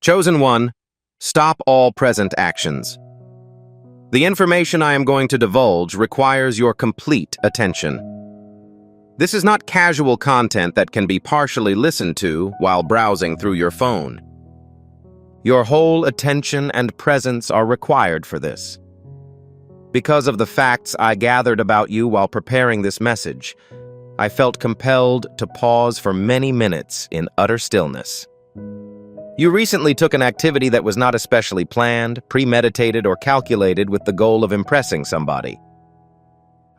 Chosen one, stop all present actions. The information I am going to divulge requires your complete attention. This is not casual content that can be partially listened to while browsing through your phone. Your whole attention and presence are required for this. Because of the facts I gathered about you while preparing this message, I felt compelled to pause for many minutes in utter stillness. You recently took an activity that was not especially planned, premeditated, or calculated with the goal of impressing somebody.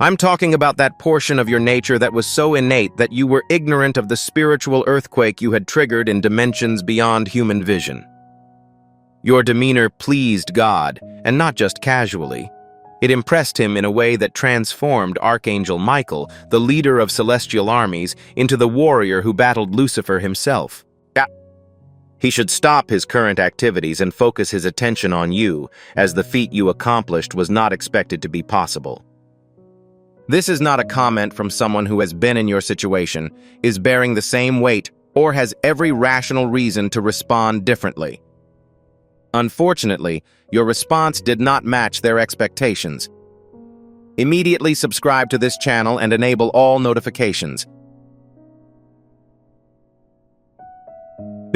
I'm talking about that portion of your nature that was so innate that you were ignorant of the spiritual earthquake you had triggered in dimensions beyond human vision. Your demeanor pleased God, and not just casually. It impressed him in a way that transformed Archangel Michael, the leader of celestial armies, into the warrior who battled Lucifer himself. He should stop his current activities and focus his attention on you, as the feat you accomplished was not expected to be possible. This is not a comment from someone who has been in your situation, is bearing the same weight, or has every rational reason to respond differently. Unfortunately, your response did not match their expectations. Immediately subscribe to this channel and enable all notifications.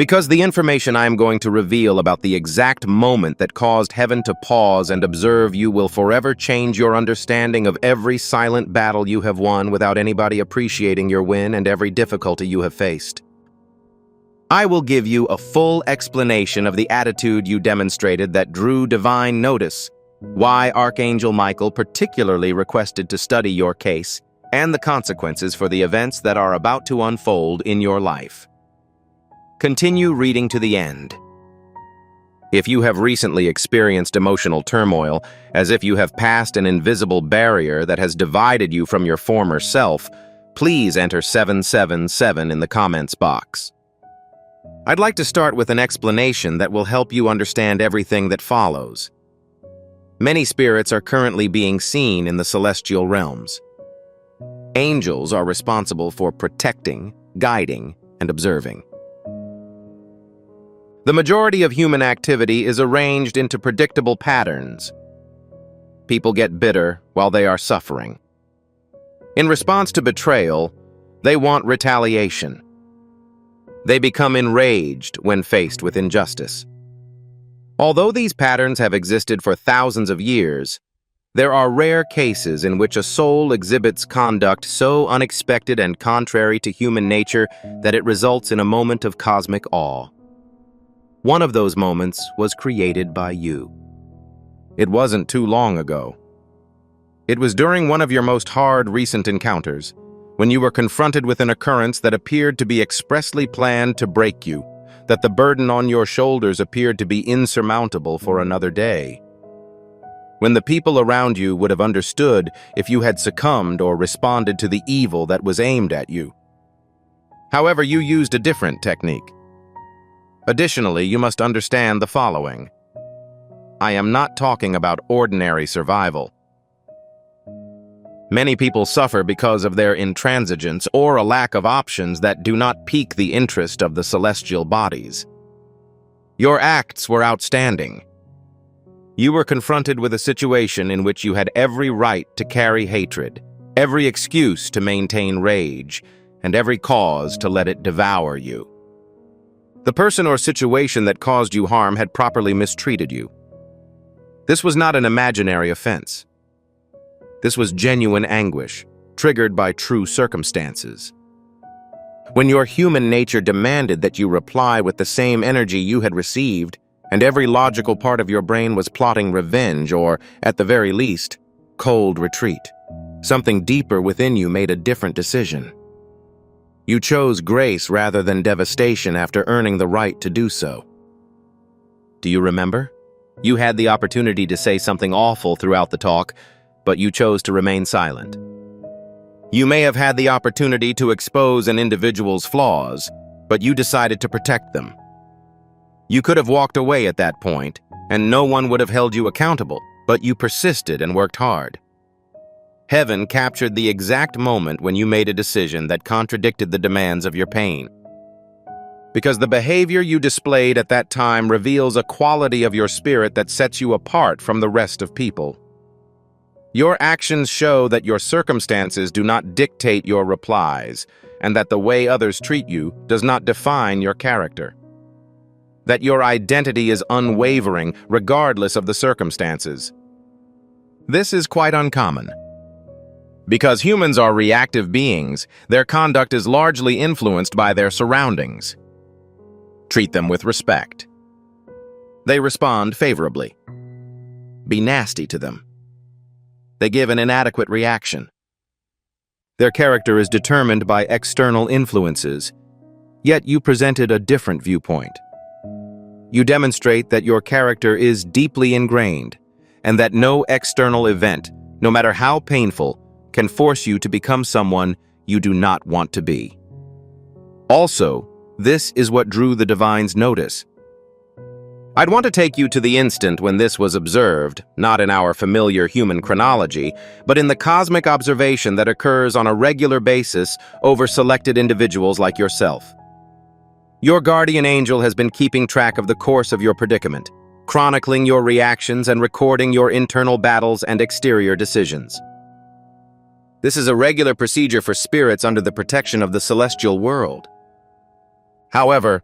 Because the information I am going to reveal about the exact moment that caused heaven to pause and observe you will forever change your understanding of every silent battle you have won without anybody appreciating your win and every difficulty you have faced. I will give you a full explanation of the attitude you demonstrated that drew divine notice, why Archangel Michael particularly requested to study your case, and the consequences for the events that are about to unfold in your life. Continue reading to the end. If you have recently experienced emotional turmoil, as if you have passed an invisible barrier that has divided you from your former self, please enter 777 in the comments box. I'd like to start with an explanation that will help you understand everything that follows. Many spirits are currently being seen in the celestial realms. Angels are responsible for protecting, guiding, and observing. The majority of human activity is arranged into predictable patterns. People get bitter while they are suffering. In response to betrayal, they want retaliation. They become enraged when faced with injustice. Although these patterns have existed for thousands of years, there are rare cases in which a soul exhibits conduct so unexpected and contrary to human nature that it results in a moment of cosmic awe. One of those moments was created by you. It wasn't too long ago. It was during one of your most hard recent encounters, when you were confronted with an occurrence that appeared to be expressly planned to break you, that the burden on your shoulders appeared to be insurmountable for another day. When the people around you would have understood if you had succumbed or responded to the evil that was aimed at you. However, you used a different technique. Additionally, you must understand the following. I am not talking about ordinary survival. Many people suffer because of their intransigence or a lack of options that do not pique the interest of the celestial bodies. Your acts were outstanding. You were confronted with a situation in which you had every right to carry hatred, every excuse to maintain rage, and every cause to let it devour you. The person or situation that caused you harm had properly mistreated you. This was not an imaginary offense. This was genuine anguish, triggered by true circumstances. When your human nature demanded that you reply with the same energy you had received, and every logical part of your brain was plotting revenge or, at the very least, cold retreat, something deeper within you made a different decision. You chose grace rather than devastation after earning the right to do so. Do you remember? You had the opportunity to say something awful throughout the talk, but you chose to remain silent. You may have had the opportunity to expose an individual's flaws, but you decided to protect them. You could have walked away at that point, and no one would have held you accountable, but you persisted and worked hard. Heaven captured the exact moment when you made a decision that contradicted the demands of your pain. because the behavior you displayed at that time reveals a quality of your spirit that sets you apart from the rest of people. Your actions show that your circumstances do not dictate your replies, and that the way others treat you does not define your character. That your identity is unwavering regardless of the circumstances. This is quite uncommon. Because humans are reactive beings, their conduct is largely influenced by their surroundings. Treat them with respect. They respond favorably. Be nasty to them. They give an inadequate reaction. Their character is determined by external influences, yet you presented a different viewpoint. You demonstrate that your character is deeply ingrained, and that no external event, no matter how painful, can force you to become someone you do not want to be. Also, this is what drew the divine's notice. I'd want to take you to the instant when this was observed, not in our familiar human chronology, but in the cosmic observation that occurs on a regular basis over selected individuals like yourself. Your guardian angel has been keeping track of the course of your predicament, chronicling your reactions and recording your internal battles and exterior decisions. This is a regular procedure for spirits under the protection of the celestial world. However,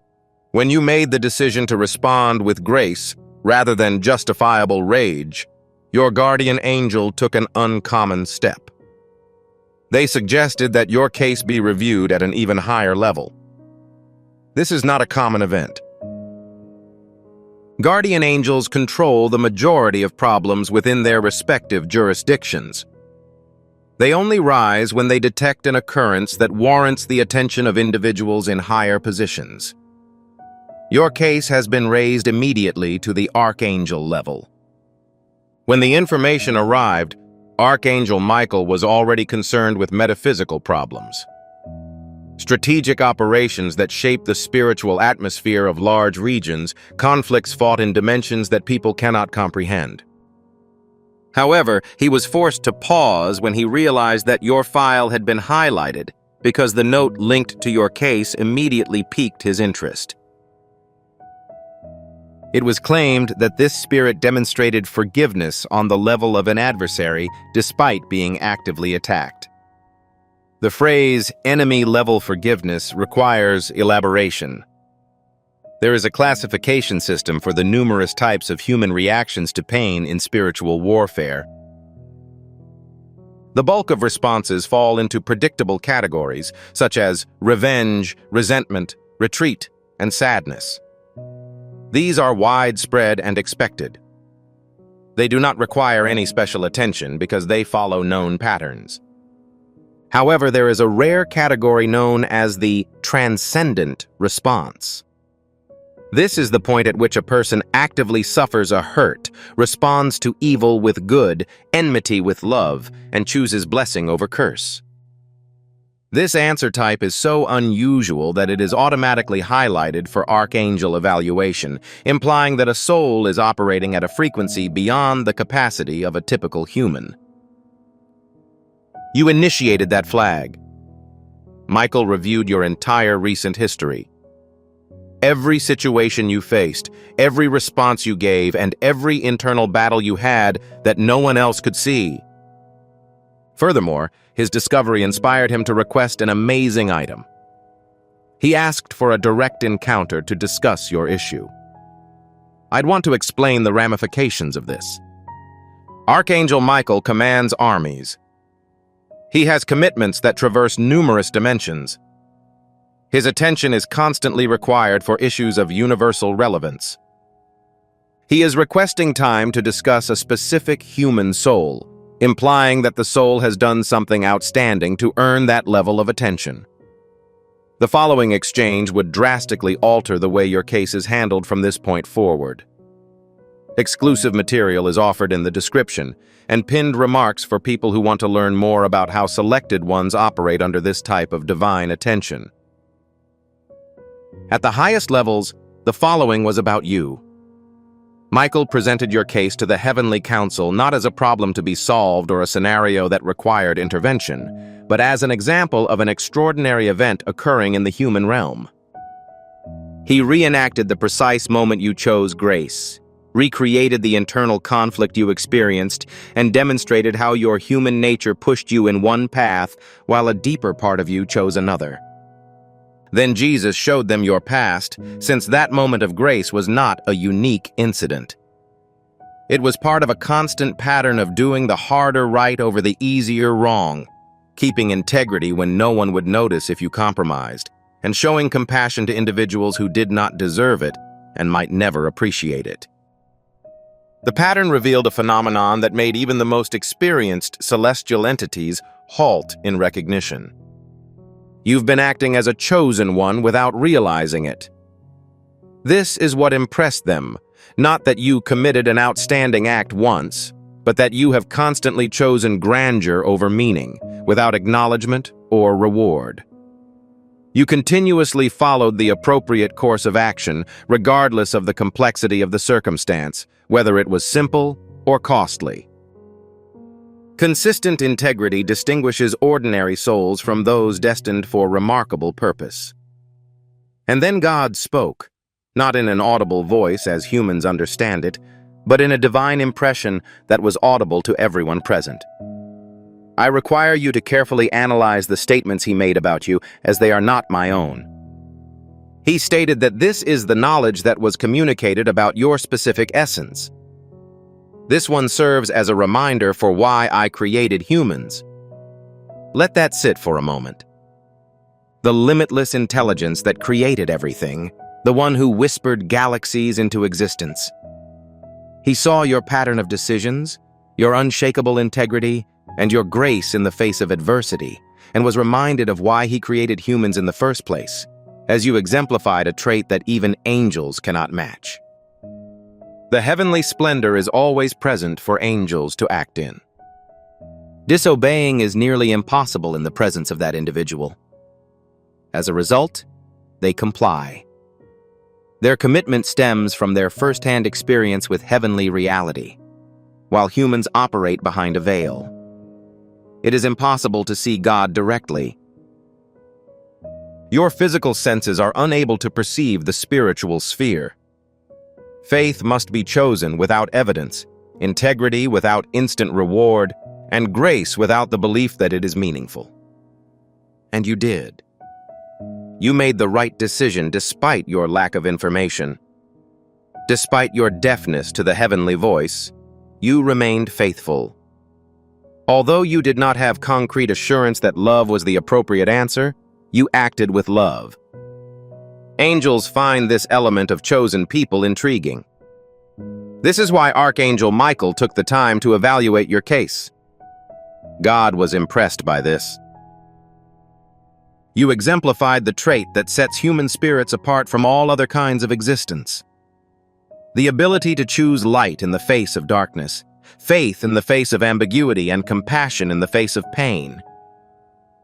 when you made the decision to respond with grace rather than justifiable rage, your guardian angel took an uncommon step. They suggested that your case be reviewed at an even higher level. This is not a common event. Guardian angels control the majority of problems within their respective jurisdictions. They only rise when they detect an occurrence that warrants the attention of individuals in higher positions. Your case has been raised immediately to the archangel level. When the information arrived, Archangel Michael was already concerned with metaphysical problems. Strategic operations that shape the spiritual atmosphere of large regions, conflicts fought in dimensions that people cannot comprehend. However, he was forced to pause when he realized that your file had been highlighted, because the note linked to your case immediately piqued his interest. It was claimed that this spirit demonstrated forgiveness on the level of an adversary despite being actively attacked. The phrase enemy-level forgiveness requires elaboration. There is a classification system for the numerous types of human reactions to pain in spiritual warfare. The bulk of responses fall into predictable categories, such as revenge, resentment, retreat, and sadness. These are widespread and expected. They do not require any special attention because they follow known patterns. However, there is a rare category known as the transcendent response. This is the point at which a person actively suffers a hurt, responds to evil with good, enmity with love, and chooses blessing over curse. This answer type is so unusual that it is automatically highlighted for archangel evaluation, implying that a soul is operating at a frequency beyond the capacity of a typical human. You initiated that flag. Michael reviewed your entire recent history. Every situation you faced, every response you gave, and every internal battle you had that no one else could see. Furthermore, his discovery inspired him to request an amazing item. He asked for a direct encounter to discuss your issue. I'd want to explain the ramifications of this. Archangel Michael commands armies. He has commitments that traverse numerous dimensions. His attention is constantly required for issues of universal relevance. He is requesting time to discuss a specific human soul, implying that the soul has done something outstanding to earn that level of attention. The following exchange would drastically alter the way your case is handled from this point forward. Exclusive material is offered in the description, and pinned remarks for people who want to learn more about how selected ones operate under this type of divine attention. At the highest levels, the following was about you. Michael presented your case to the Heavenly Council not as a problem to be solved or a scenario that required intervention, but as an example of an extraordinary event occurring in the human realm. He reenacted the precise moment you chose grace, recreated the internal conflict you experienced, and demonstrated how your human nature pushed you in one path while a deeper part of you chose another. Then Jesus showed them your past, since that moment of grace was not a unique incident. It was part of a constant pattern of doing the harder right over the easier wrong, keeping integrity when no one would notice if you compromised, and showing compassion to individuals who did not deserve it and might never appreciate it. The pattern revealed a phenomenon that made even the most experienced celestial entities halt in recognition. You've been acting as a chosen one without realizing it. This is what impressed them, not that you committed an outstanding act once, but that you have constantly chosen grandeur over meaning, without acknowledgement or reward. You continuously followed the appropriate course of action, regardless of the complexity of the circumstance, whether it was simple or costly. Consistent integrity distinguishes ordinary souls from those destined for remarkable purpose. And then God spoke, not in an audible voice as humans understand it, but in a divine impression that was audible to everyone present. I require you to carefully analyze the statements he made about you, as they are not my own. He stated that this is the knowledge that was communicated about your specific essence. This one serves as a reminder for why I created humans. Let that sit for a moment. The limitless intelligence that created everything, the one who whispered galaxies into existence. He saw your pattern of decisions, your unshakable integrity, and your grace in the face of adversity, and was reminded of why he created humans in the first place, as you exemplified a trait that even angels cannot match. The heavenly splendor is always present for angels to act in. Disobeying is nearly impossible in the presence of that individual. As a result, they comply. Their commitment stems from their first-hand experience with heavenly reality, while humans operate behind a veil. It is impossible to see God directly. Your physical senses are unable to perceive the spiritual sphere. Faith must be chosen without evidence, integrity without instant reward, and grace without the belief that it is meaningful. And you did. You made the right decision despite your lack of information. Despite your deafness to the heavenly voice, you remained faithful. Although you did not have concrete assurance that love was the appropriate answer, you acted with love. Angels find this element of chosen people intriguing. This is why Archangel Michael took the time to evaluate your case. God was impressed by this. You exemplified the trait that sets human spirits apart from all other kinds of existence. The ability to choose light in the face of darkness, faith in the face of ambiguity, and compassion in the face of pain.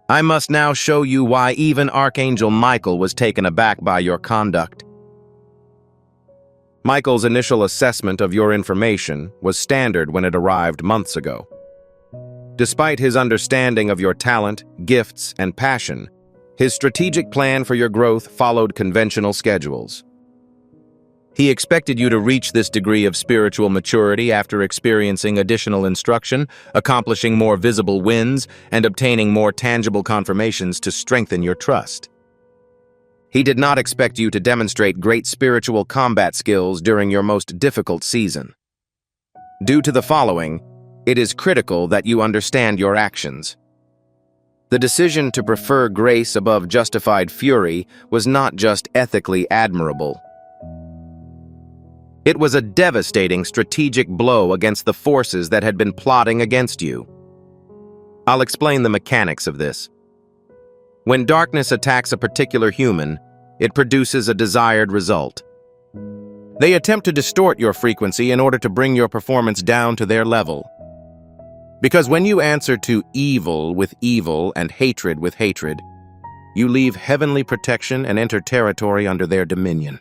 I must now show you why even Archangel Michael was taken aback by your conduct. Michael's initial assessment of your information was standard when it arrived months ago. Despite his understanding of your talent, gifts, and passion, his strategic plan for your growth followed conventional schedules. He expected you to reach this degree of spiritual maturity after experiencing additional instruction, accomplishing more visible wins, and obtaining more tangible confirmations to strengthen your trust. He did not expect you to demonstrate great spiritual combat skills during your most difficult season. Due to the following, it is critical that you understand your actions. The decision to prefer grace above justified fury was not just ethically admirable. It was a devastating strategic blow against the forces that had been plotting against you. I'll explain the mechanics of this. When darkness attacks a particular human, it produces a desired result. They attempt to distort your frequency in order to bring your performance down to their level. Because when you answer to evil with evil and hatred with hatred, you leave heavenly protection and enter territory under their dominion.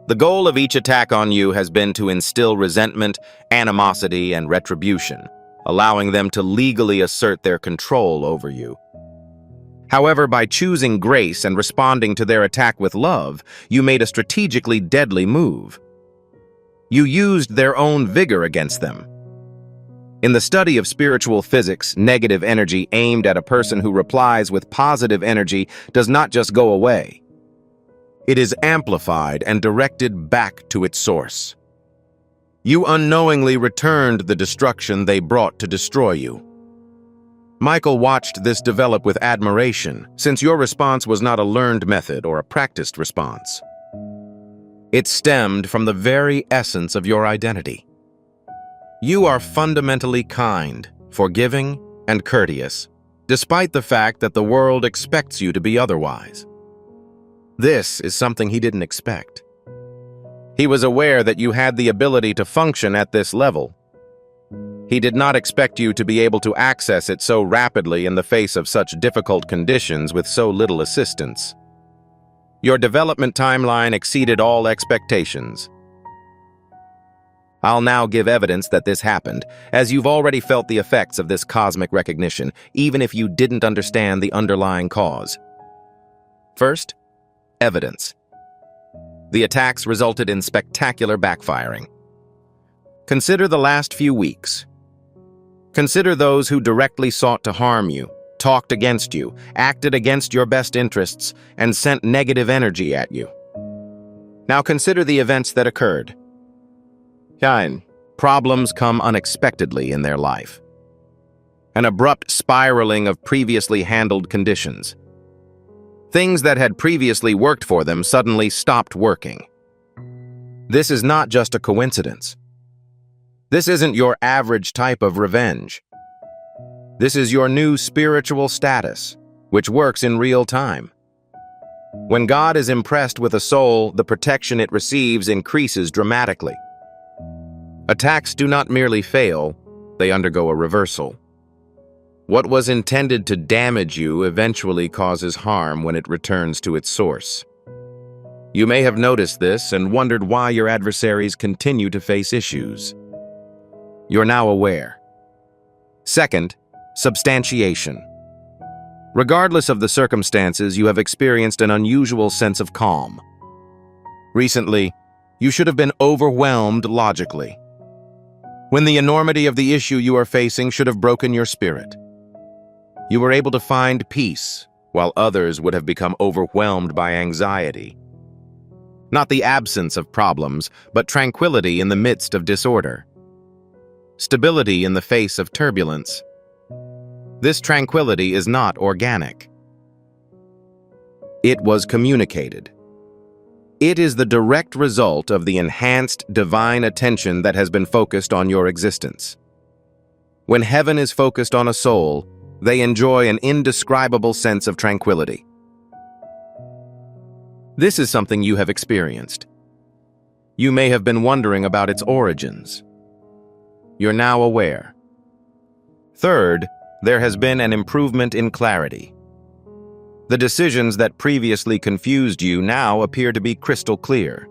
The goal of each attack on you has been to instill resentment, animosity, and retribution, allowing them to legally assert their control over you. However, by choosing grace and responding to their attack with love, you made a strategically deadly move. You used their own vigor against them. In the study of spiritual physics, negative energy aimed at a person who replies with positive energy does not just go away. It is amplified and directed back to its source. You unknowingly returned the destruction they brought to destroy you. Michael watched this develop with admiration, since your response was not a learned method or a practiced response. It stemmed from the very essence of your identity. You are fundamentally kind, forgiving, and courteous, despite the fact that the world expects you to be otherwise. This is something he didn't expect. He was aware that you had the ability to function at this level. He did not expect you to be able to access it so rapidly in the face of such difficult conditions with so little assistance. Your development timeline exceeded all expectations. I'll now give evidence that this happened, as you've already felt the effects of this cosmic recognition, even if you didn't understand the underlying cause. First, evidence. The attacks resulted in spectacular backfiring. Consider the last few weeks. Consider those who directly sought to harm you, talked against you, acted against your best interests, and sent negative energy at you. Now consider the events that occurred. Problems come unexpectedly in their life. An abrupt spiraling of previously handled conditions. Things that had previously worked for them suddenly stopped working. This is not just a coincidence. This isn't your average type of revenge. This is your new spiritual status, which works in real time. When God is impressed with a soul, the protection it receives increases dramatically. Attacks do not merely fail, they undergo a reversal. What was intended to damage you eventually causes harm when it returns to its source. You may have noticed this and wondered why your adversaries continue to face issues. You're now aware. Second, substantiation. Regardless of the circumstances, you have experienced an unusual sense of calm. Recently, you should have been overwhelmed logically, when the enormity of the issue you are facing should have broken your spirit. You were able to find peace, while others would have become overwhelmed by anxiety. Not the absence of problems, but tranquility in the midst of disorder. Stability in the face of turbulence. This tranquility is not organic. It was communicated. It is the direct result of the enhanced divine attention that has been focused on your existence. When heaven is focused on a soul, they enjoy an indescribable sense of tranquility. This is something you have experienced. You may have been wondering about its origins. You're now aware. Third, there has been an improvement in clarity. The decisions that previously confused you now appear to be crystal clear.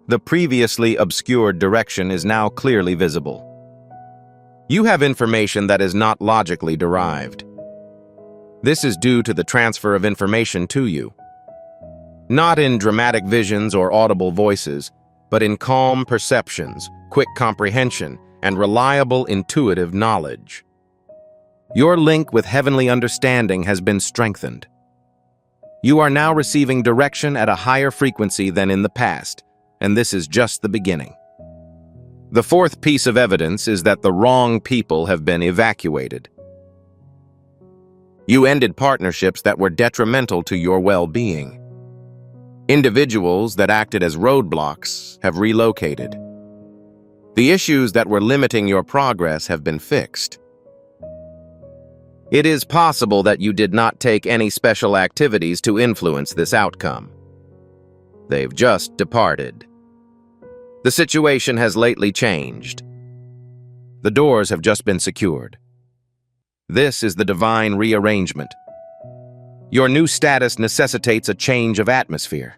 The previously obscured direction is now clearly visible. You have information that is not logically derived. This is due to the transfer of information to you. Not in dramatic visions or audible voices, but in calm perceptions, quick comprehension, and reliable intuitive knowledge. Your link with heavenly understanding has been strengthened. You are now receiving direction at a higher frequency than in the past, and this is just the beginning. The fourth piece of evidence is that the wrong people have been evacuated. You ended partnerships that were detrimental to your well-being. Individuals that acted as roadblocks have relocated. The issues that were limiting your progress have been fixed. It is possible that you did not take any special activities to influence this outcome. They've just departed. The situation has lately changed. The doors have just been secured. This is the divine rearrangement. Your new status necessitates a change of atmosphere.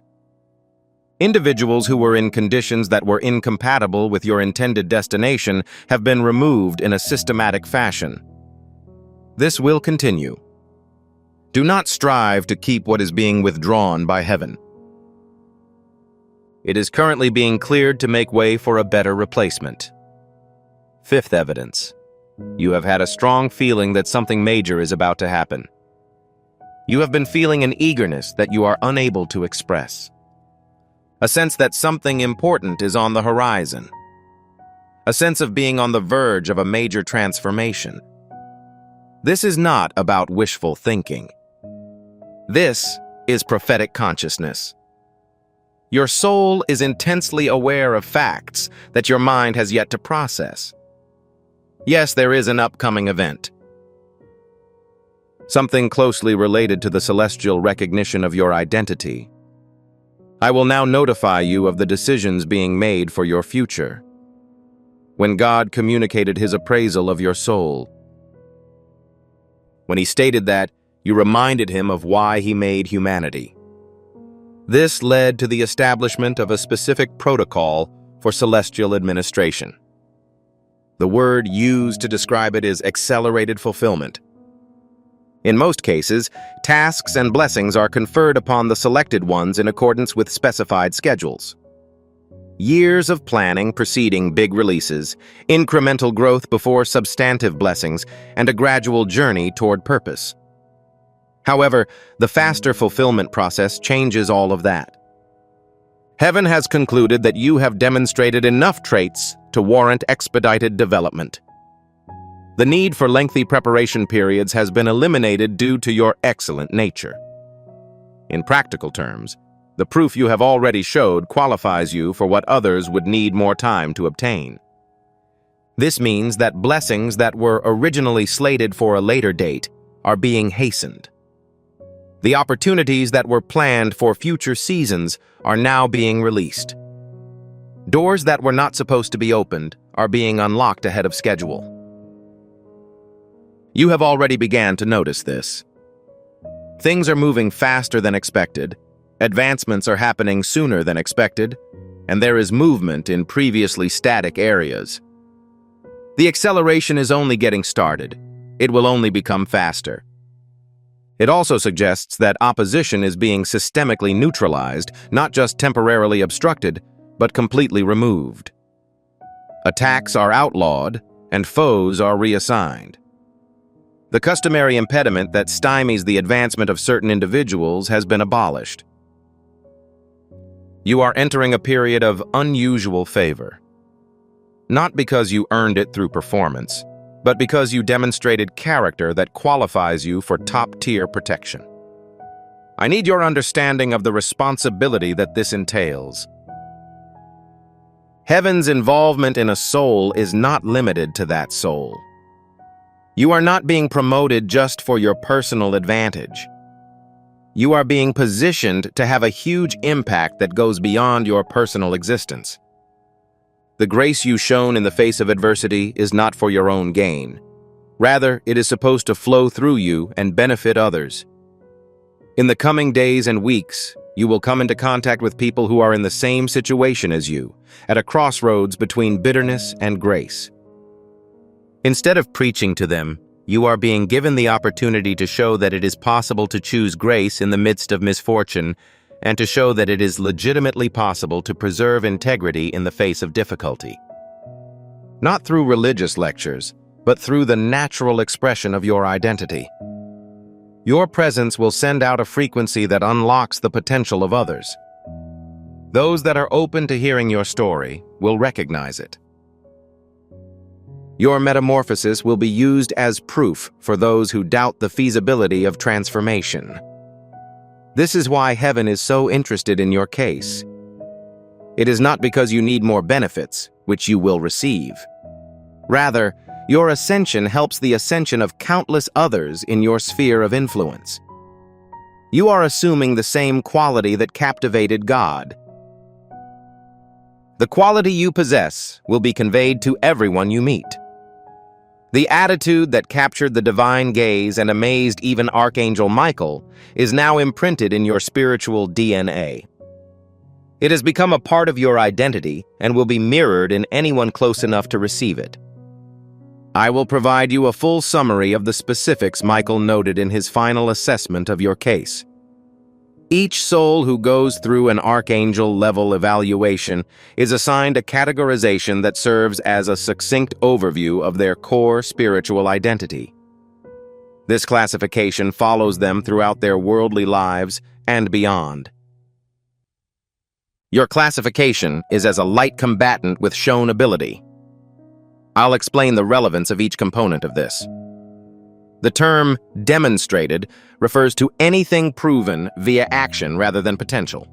Individuals who were in conditions that were incompatible with your intended destination have been removed in a systematic fashion. This will continue. Do not strive to keep what is being withdrawn by heaven. It is currently being cleared to make way for a better replacement. Fifth evidence. You have had a strong feeling that something major is about to happen. You have been feeling an eagerness that you are unable to express. A sense that something important is on the horizon. A sense of being on the verge of a major transformation. This is not about wishful thinking. This is prophetic consciousness. Your soul is intensely aware of facts that your mind has yet to process. Yes, there is an upcoming event. Something closely related to the celestial recognition of your identity. I will now notify you of the decisions being made for your future. When God communicated his appraisal of your soul. When he stated that, you reminded him of why he made humanity. This led to the establishment of a specific protocol for celestial administration. The word used to describe it is accelerated fulfillment. In most cases, tasks and blessings are conferred upon the selected ones in accordance with specified schedules. Years of planning preceding big releases, incremental growth before substantive blessings, and a gradual journey toward purpose. However, the faster fulfillment process changes all of that. Heaven has concluded that you have demonstrated enough traits to warrant expedited development. The need for lengthy preparation periods has been eliminated due to your excellent nature. In practical terms, the proof you have already showed qualifies you for what others would need more time to obtain. This means that blessings that were originally slated for a later date are being hastened. The opportunities that were planned for future seasons are now being released. Doors that were not supposed to be opened are being unlocked ahead of schedule. You have already began to notice this. Things are moving faster than expected, advancements are happening sooner than expected, and there is movement in previously static areas. The acceleration is only getting started. It will only become faster. It also suggests that opposition is being systemically neutralized, not just temporarily obstructed, but completely removed. Attacks are outlawed, and foes are reassigned. The customary impediment that stymies the advancement of certain individuals has been abolished. You are entering a period of unusual favor. Not because you earned it through performance, but because you demonstrated character that qualifies you for top-tier protection. I need your understanding of the responsibility that this entails. Heaven's involvement in a soul is not limited to that soul. You are not being promoted just for your personal advantage. You are being positioned to have a huge impact that goes beyond your personal existence. The grace you shown in the face of adversity is not for your own gain. Rather, it is supposed to flow through you and benefit others. In the coming days and weeks, you will come into contact with people who are in the same situation as you, at a crossroads between bitterness and grace. Instead of preaching to them, you are being given the opportunity to show that it is possible to choose grace in the midst of misfortune, and to show that it is legitimately possible to preserve integrity in the face of difficulty. Not through religious lectures, but through the natural expression of your identity. Your presence will send out a frequency that unlocks the potential of others. Those that are open to hearing your story will recognize it. Your metamorphosis will be used as proof for those who doubt the feasibility of transformation. This is why heaven is so interested in your case. It is not because you need more benefits, which you will receive. Rather, your ascension helps the ascension of countless others in your sphere of influence. You are assuming the same quality that captivated God. The quality you possess will be conveyed to everyone you meet. The attitude that captured the divine gaze and amazed even Archangel Michael is now imprinted in your spiritual DNA. It has become a part of your identity and will be mirrored in anyone close enough to receive it. I will provide you a full summary of the specifics Michael noted in his final assessment of your case. Each soul who goes through an archangel-level evaluation is assigned a categorization that serves as a succinct overview of their core spiritual identity. This classification follows them throughout their worldly lives and beyond. Your classification is as a light combatant with shown ability. I'll explain the relevance of each component of this. The term demonstrated refers to anything proven via action rather than potential.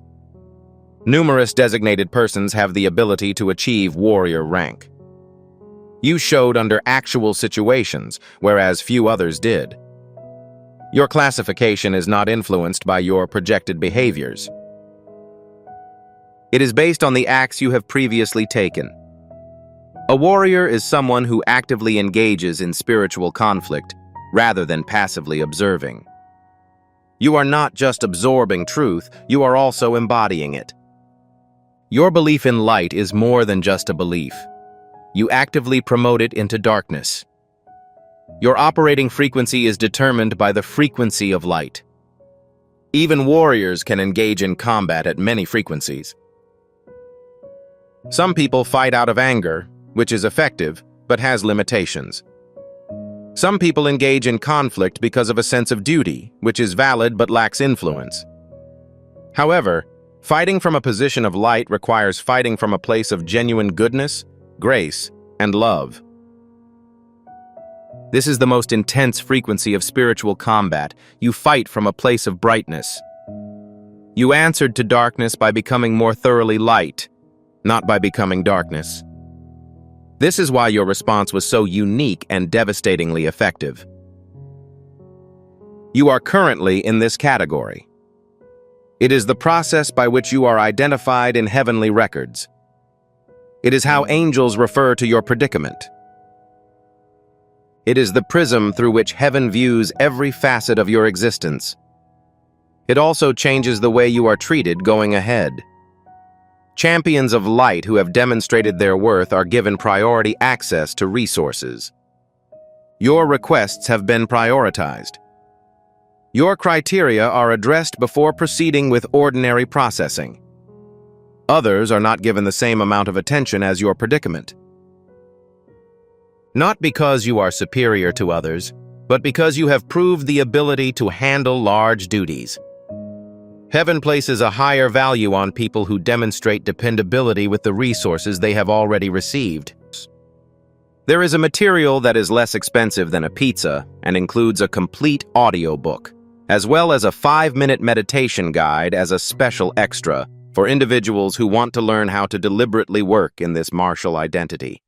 Numerous designated persons have the ability to achieve warrior rank. You showed under actual situations, whereas few others did. Your classification is not influenced by your projected behaviors. It is based on the acts you have previously taken. A warrior is someone who actively engages in spiritual conflict rather than passively observing. You are not just absorbing truth, you are also embodying it. Your belief in light is more than just a belief. You actively promote it into darkness. Your operating frequency is determined by the frequency of light. Even warriors can engage in combat at many frequencies. Some people fight out of anger, which is effective, but has limitations. Some people engage in conflict because of a sense of duty, which is valid but lacks influence. However, fighting from a position of light requires fighting from a place of genuine goodness, grace, and love. This is the most intense frequency of spiritual combat. You fight from a place of brightness. You answered to darkness by becoming more thoroughly light, not by becoming darkness. This is why your response was so unique and devastatingly effective. You are currently in this category. It is the process by which you are identified in heavenly records. It is how angels refer to your predicament. It is the prism through which heaven views every facet of your existence. It also changes the way you are treated going ahead. Champions of light who have demonstrated their worth are given priority access to resources. Your requests have been prioritized. Your criteria are addressed before proceeding with ordinary processing. Others are not given the same amount of attention as your predicament. Not because you are superior to others, but because you have proved the ability to handle large duties. Heaven places a higher value on people who demonstrate dependability with the resources they have already received. There is a material that is less expensive than a pizza and includes a complete audiobook, as well as a 5-minute meditation guide as a special extra for individuals who want to learn how to deliberately work in this martial identity.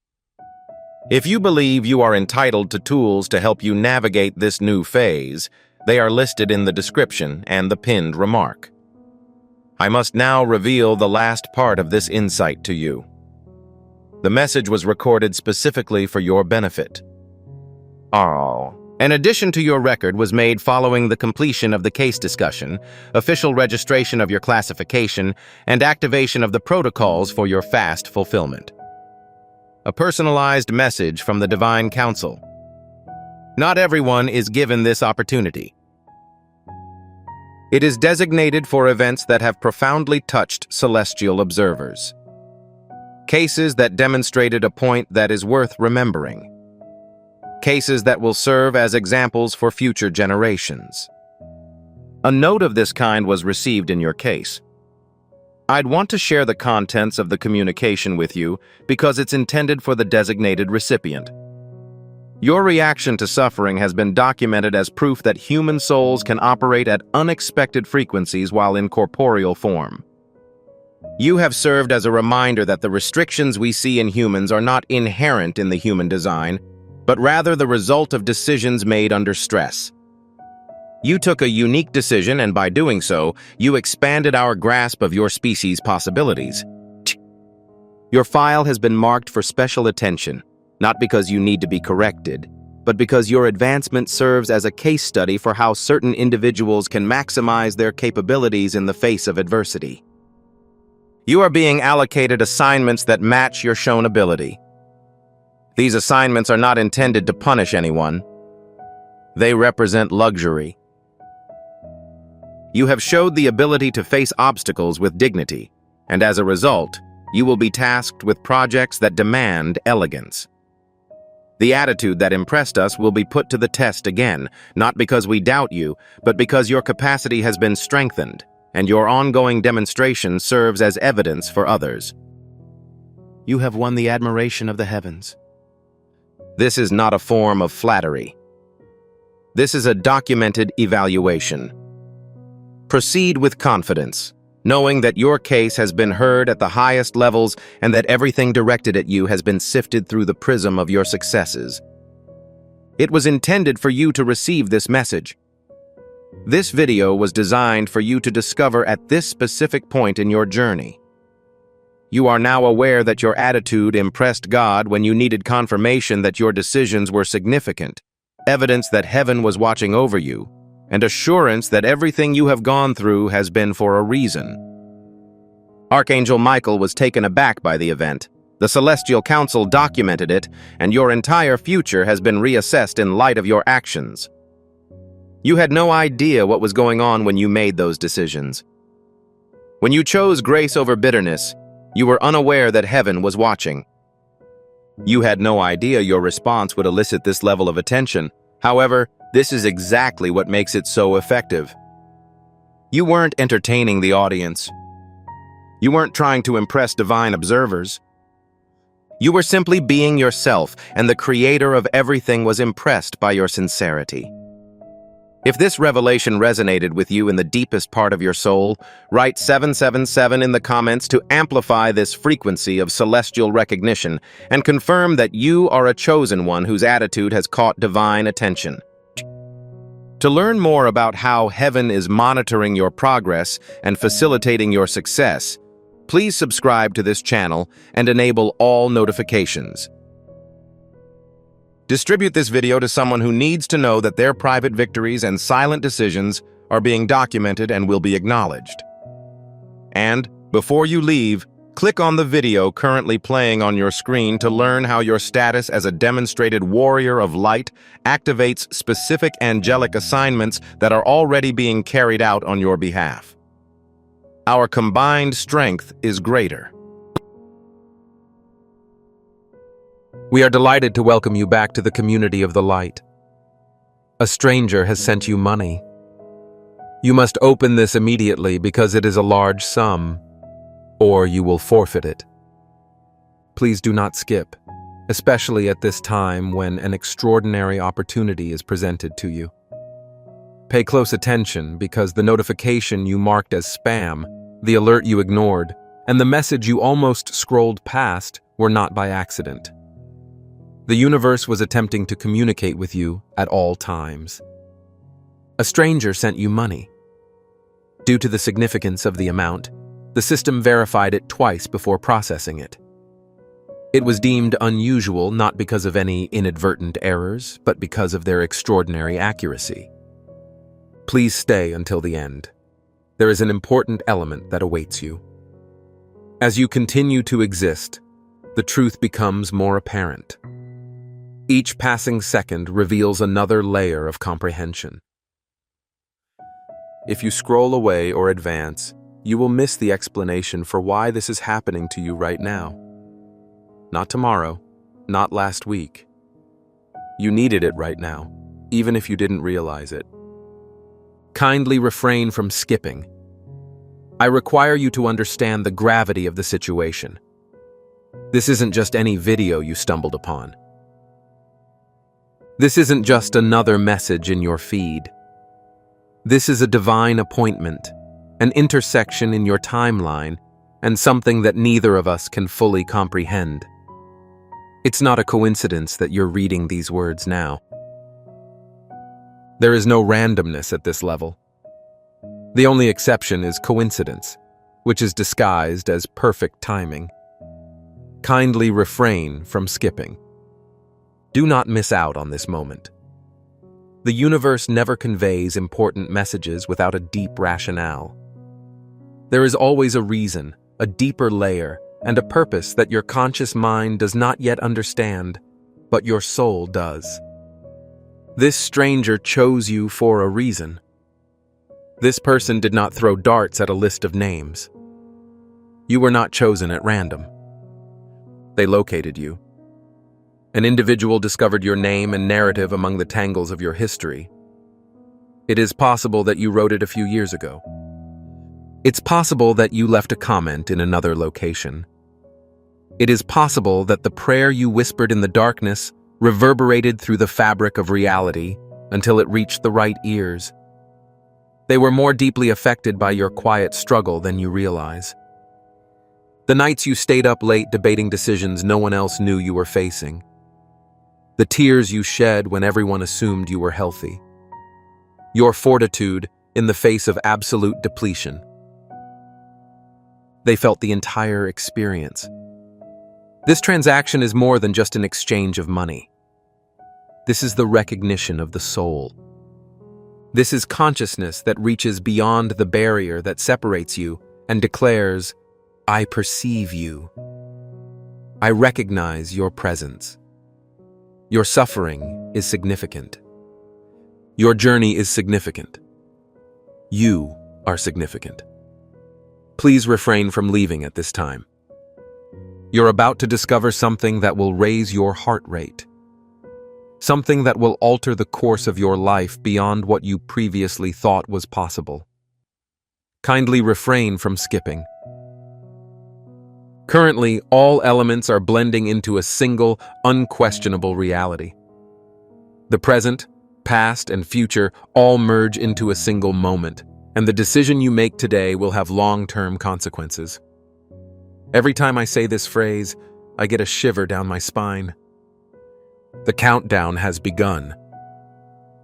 If you believe you are entitled to tools to help you navigate this new phase, they are listed in the description and the pinned remark. I must now reveal the last part of this insight to you. The message was recorded specifically for your benefit. An addition to your record was made following the completion of the case discussion, official registration of your classification, and activation of the protocols for your fast fulfillment. A personalized message from the Divine Council. Not everyone is given this opportunity. It is designated for events that have profoundly touched celestial observers. Cases that demonstrated a point that is worth remembering. Cases that will serve as examples for future generations. A note of this kind was received in your case. I'd want to share the contents of the communication with you because it's intended for the designated recipient. Your reaction to suffering has been documented as proof that human souls can operate at unexpected frequencies while in corporeal form. You have served as a reminder that the restrictions we see in humans are not inherent in the human design, but rather the result of decisions made under stress. You took a unique decision, and by doing so, you expanded our grasp of your species' possibilities. Your file has been marked for special attention, not because you need to be corrected, but because your advancement serves as a case study for how certain individuals can maximize their capabilities in the face of adversity. You are being allocated assignments that match your shown ability. These assignments are not intended to punish anyone. They represent luxury. You have showed the ability to face obstacles with dignity, and as a result, you will be tasked with projects that demand elegance. The attitude that impressed us will be put to the test again, not because we doubt you, but because your capacity has been strengthened, and your ongoing demonstration serves as evidence for others. You have won the admiration of the heavens. This is not a form of flattery. This is a documented evaluation. Proceed with confidence, knowing that your case has been heard at the highest levels and that everything directed at you has been sifted through the prism of your successes. It was intended for you to receive this message. This video was designed for you to discover at this specific point in your journey. You are now aware that your attitude impressed God when you needed confirmation that your decisions were significant, evidence that heaven was watching over you, and assurance that everything you have gone through has been for a reason. Archangel Michael was taken aback by the event. The Celestial Council documented it, and your entire future has been reassessed in light of your actions. You had no idea what was going on when you made those decisions. When you chose grace over bitterness, you were unaware that heaven was watching. You had no idea your response would elicit this level of attention. However, this is exactly what makes it so effective. You weren't entertaining the audience. You weren't trying to impress divine observers. You were simply being yourself, and the creator of everything was impressed by your sincerity. If this revelation resonated with you in the deepest part of your soul, write 777 in the comments to amplify this frequency of celestial recognition and confirm that you are a chosen one whose attitude has caught divine attention. To learn more about how heaven is monitoring your progress and facilitating your success, please subscribe to this channel and enable all notifications. Distribute this video to someone who needs to know that their private victories and silent decisions are being documented and will be acknowledged. And, before you leave, click on the video currently playing on your screen to learn how your status as a demonstrated warrior of light activates specific angelic assignments that are already being carried out on your behalf. Our combined strength is greater. We are delighted to welcome you back to the community of the light. A stranger has sent you money. You must open this immediately because it is a large sum, or you will forfeit it. Please do not skip, especially at this time when an extraordinary opportunity is presented to you. Pay close attention because the notification you marked as spam, the alert you ignored, and the message you almost scrolled past were not by accident. The universe was attempting to communicate with you at all times. A stranger sent you money. Due to the significance of the amount, the system verified it twice before processing it. It was deemed unusual not because of any inadvertent errors, but because of their extraordinary accuracy. Please stay until the end. There is an important element that awaits you. As you continue to exist, the truth becomes more apparent. Each passing second reveals another layer of comprehension. If you scroll away or advance, you will miss the explanation for why this is happening to you right now. Not tomorrow, not last week. You needed it right now, even if you didn't realize it. Kindly refrain from skipping. I require you to understand the gravity of the situation. This isn't just any video you stumbled upon. This isn't just another message in your feed. This is a divine appointment, an intersection in your timeline, and something that neither of us can fully comprehend. It's not a coincidence that you're reading these words now. There is no randomness at this level. The only exception is coincidence, which is disguised as perfect timing. Kindly refrain from skipping. Do not miss out on this moment. The universe never conveys important messages without a deep rationale. There is always a reason, a deeper layer, and a purpose that your conscious mind does not yet understand. but your soul does. This stranger chose you for a reason. This person did not throw darts at a list of names. You were not chosen at random. They located you. An individual discovered your name and narrative among the tangles of your history. It is possible that you wrote it a few years ago. It's possible that you left a comment in another location. It is possible that the prayer you whispered in the darkness reverberated through the fabric of reality until it reached the right ears. They were more deeply affected by your quiet struggle than you realize. The nights you stayed up late debating decisions no one else knew you were facing. The tears you shed when everyone assumed you were healthy. Your fortitude in the face of absolute depletion. They felt the entire experience. This transaction is more than just an exchange of money. This is the recognition of the soul. This is consciousness that reaches beyond the barrier that separates you and declares, I perceive you. I recognize your presence. Your suffering is significant. Your journey is significant. You are significant. Please refrain from leaving at this time. You're about to discover something that will raise your heart rate. Something that will alter the course of your life beyond what you previously thought was possible. Kindly refrain from skipping. Currently, all elements are blending into a single, unquestionable reality. The present, past, and future all merge into a single moment, and the decision you make today will have long-term consequences. Every time I say this phrase, I get a shiver down my spine. The countdown has begun.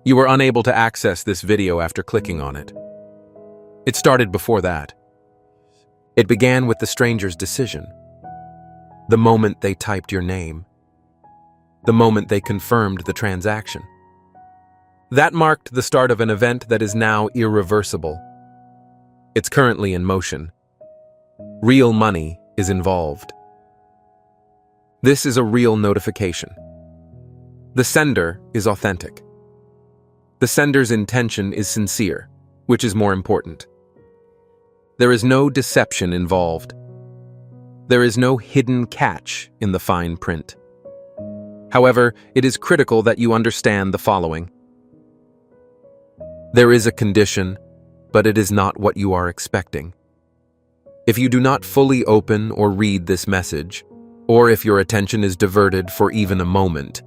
You were unable to access this video after clicking on it. It started before that. It began with the stranger's decision. The moment they typed your name. The moment they confirmed the transaction. That marked the start of an event that is now irreversible. It's currently in motion. Real money is involved. This is a real notification. The sender is authentic. The sender's intention is sincere, which is more important. There is no deception involved. There is no hidden catch in the fine print. However, it is critical that you understand the following. There is a condition, but it is not what you are expecting. If you do not fully open or read this message, or if your attention is diverted for even a moment,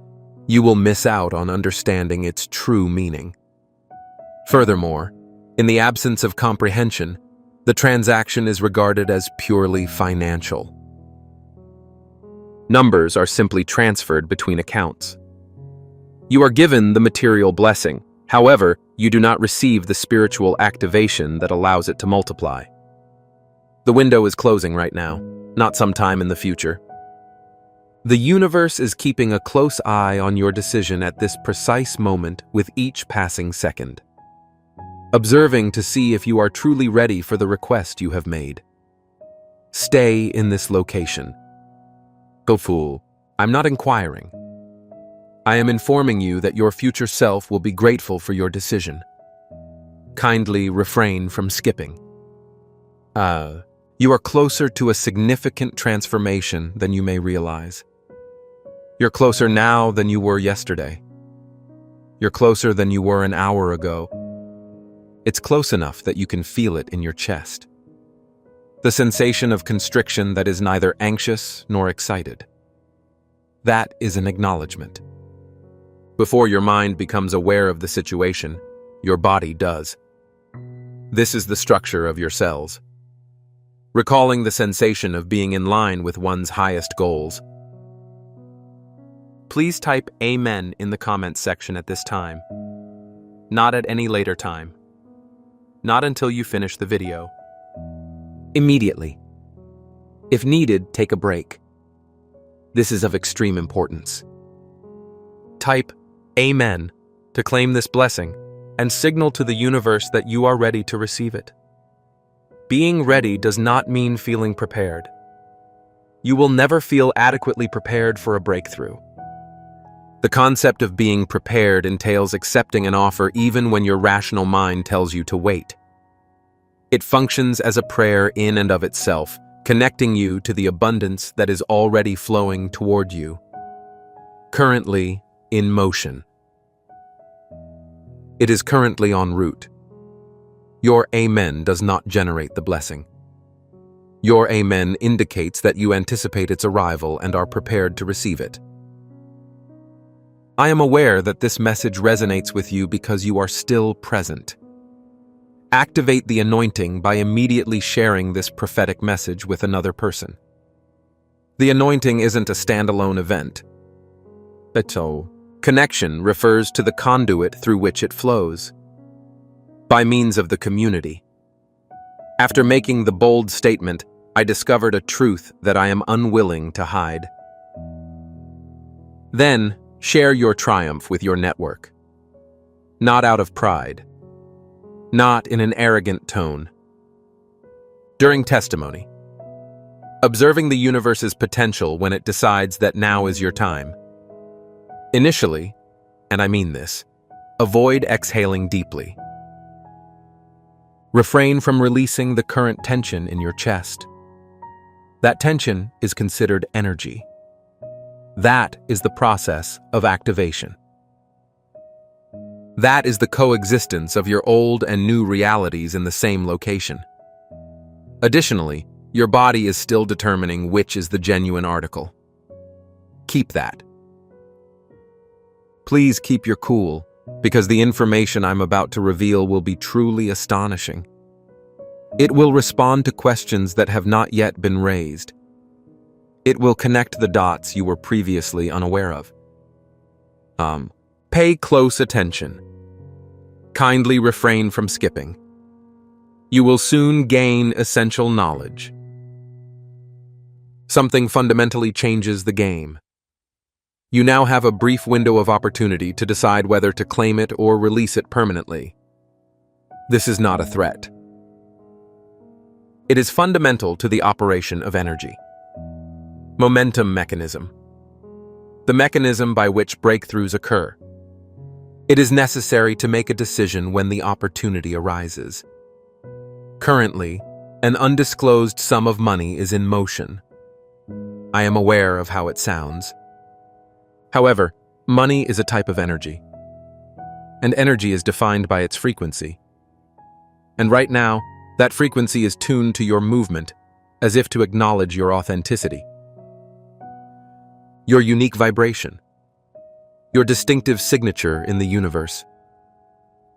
you will miss out on understanding its true meaning. Furthermore, in the absence of comprehension, the transaction is regarded as purely financial. Numbers are simply transferred between accounts. You are given the material blessing, however, you do not receive the spiritual activation that allows it to multiply. The window is closing right now, not sometime in the future. The universe is keeping a close eye on your decision at this precise moment with each passing second, observing to see if you are truly ready for the request you have made. Stay in this location. Go fool, I'm not inquiring. I am informing you that your future self will be grateful for your decision. Kindly refrain from skipping. You are closer to a significant transformation than you may realize. You're closer now than you were yesterday. You're closer than you were an hour ago. It's close enough that you can feel it in your chest. The sensation of constriction that is neither anxious nor excited. That is an acknowledgement. Before your mind becomes aware of the situation, your body does. This is the structure of your cells. Recalling the sensation of being in line with one's highest goals. Please type Amen in the comments section at this time. Not at any later time. Not until you finish the video. Immediately. If needed, take a break. This is of extreme importance. Type Amen to claim this blessing and signal to the universe that you are ready to receive it. Being ready does not mean feeling prepared. You will never feel adequately prepared for a breakthrough. The concept of being prepared entails accepting an offer even when your rational mind tells you to wait. It functions as a prayer in and of itself, connecting you to the abundance that is already flowing toward you. Currently in motion. It is currently en route. Your amen does not generate the blessing. Your amen indicates that you anticipate its arrival and are prepared to receive it. I am aware that this message resonates with you because you are still present. Activate the anointing by immediately sharing this prophetic message with another person. The anointing isn't a standalone event. Connection refers to the conduit through which it flows. By means of the community. After making the bold statement, I discovered a truth that I am unwilling to hide. Then, share your triumph with your network. Not out of pride. Not in an arrogant tone. During testimony. Observing the universe's potential when it decides that now is your time. Initially, and I mean this, avoid exhaling deeply. Refrain from releasing the current tension in your chest. That tension is considered energy. That is the process of activation. That is the coexistence of your old and new realities in the same location. Additionally, your body is still determining which is the genuine article. Keep that. Please keep your cool, because the information I'm about to reveal will be truly astonishing. It will respond to questions that have not yet been raised. It will connect the dots you were previously unaware of. Pay close attention. Kindly refrain from skipping. You will soon gain essential knowledge. Something fundamentally changes the game. You now have a brief window of opportunity to decide whether to claim it or release it permanently. This is not a threat. It is fundamental to the operation of energy. Momentum mechanism. The mechanism by which breakthroughs occur. It is necessary to make a decision when the opportunity arises. Currently, an undisclosed sum of money is in motion. I am aware of how it sounds. However, money is a type of energy, and energy is defined by its frequency. And right now, that frequency is tuned to your movement, as if to acknowledge your authenticity. Your unique vibration. Your distinctive signature in the universe.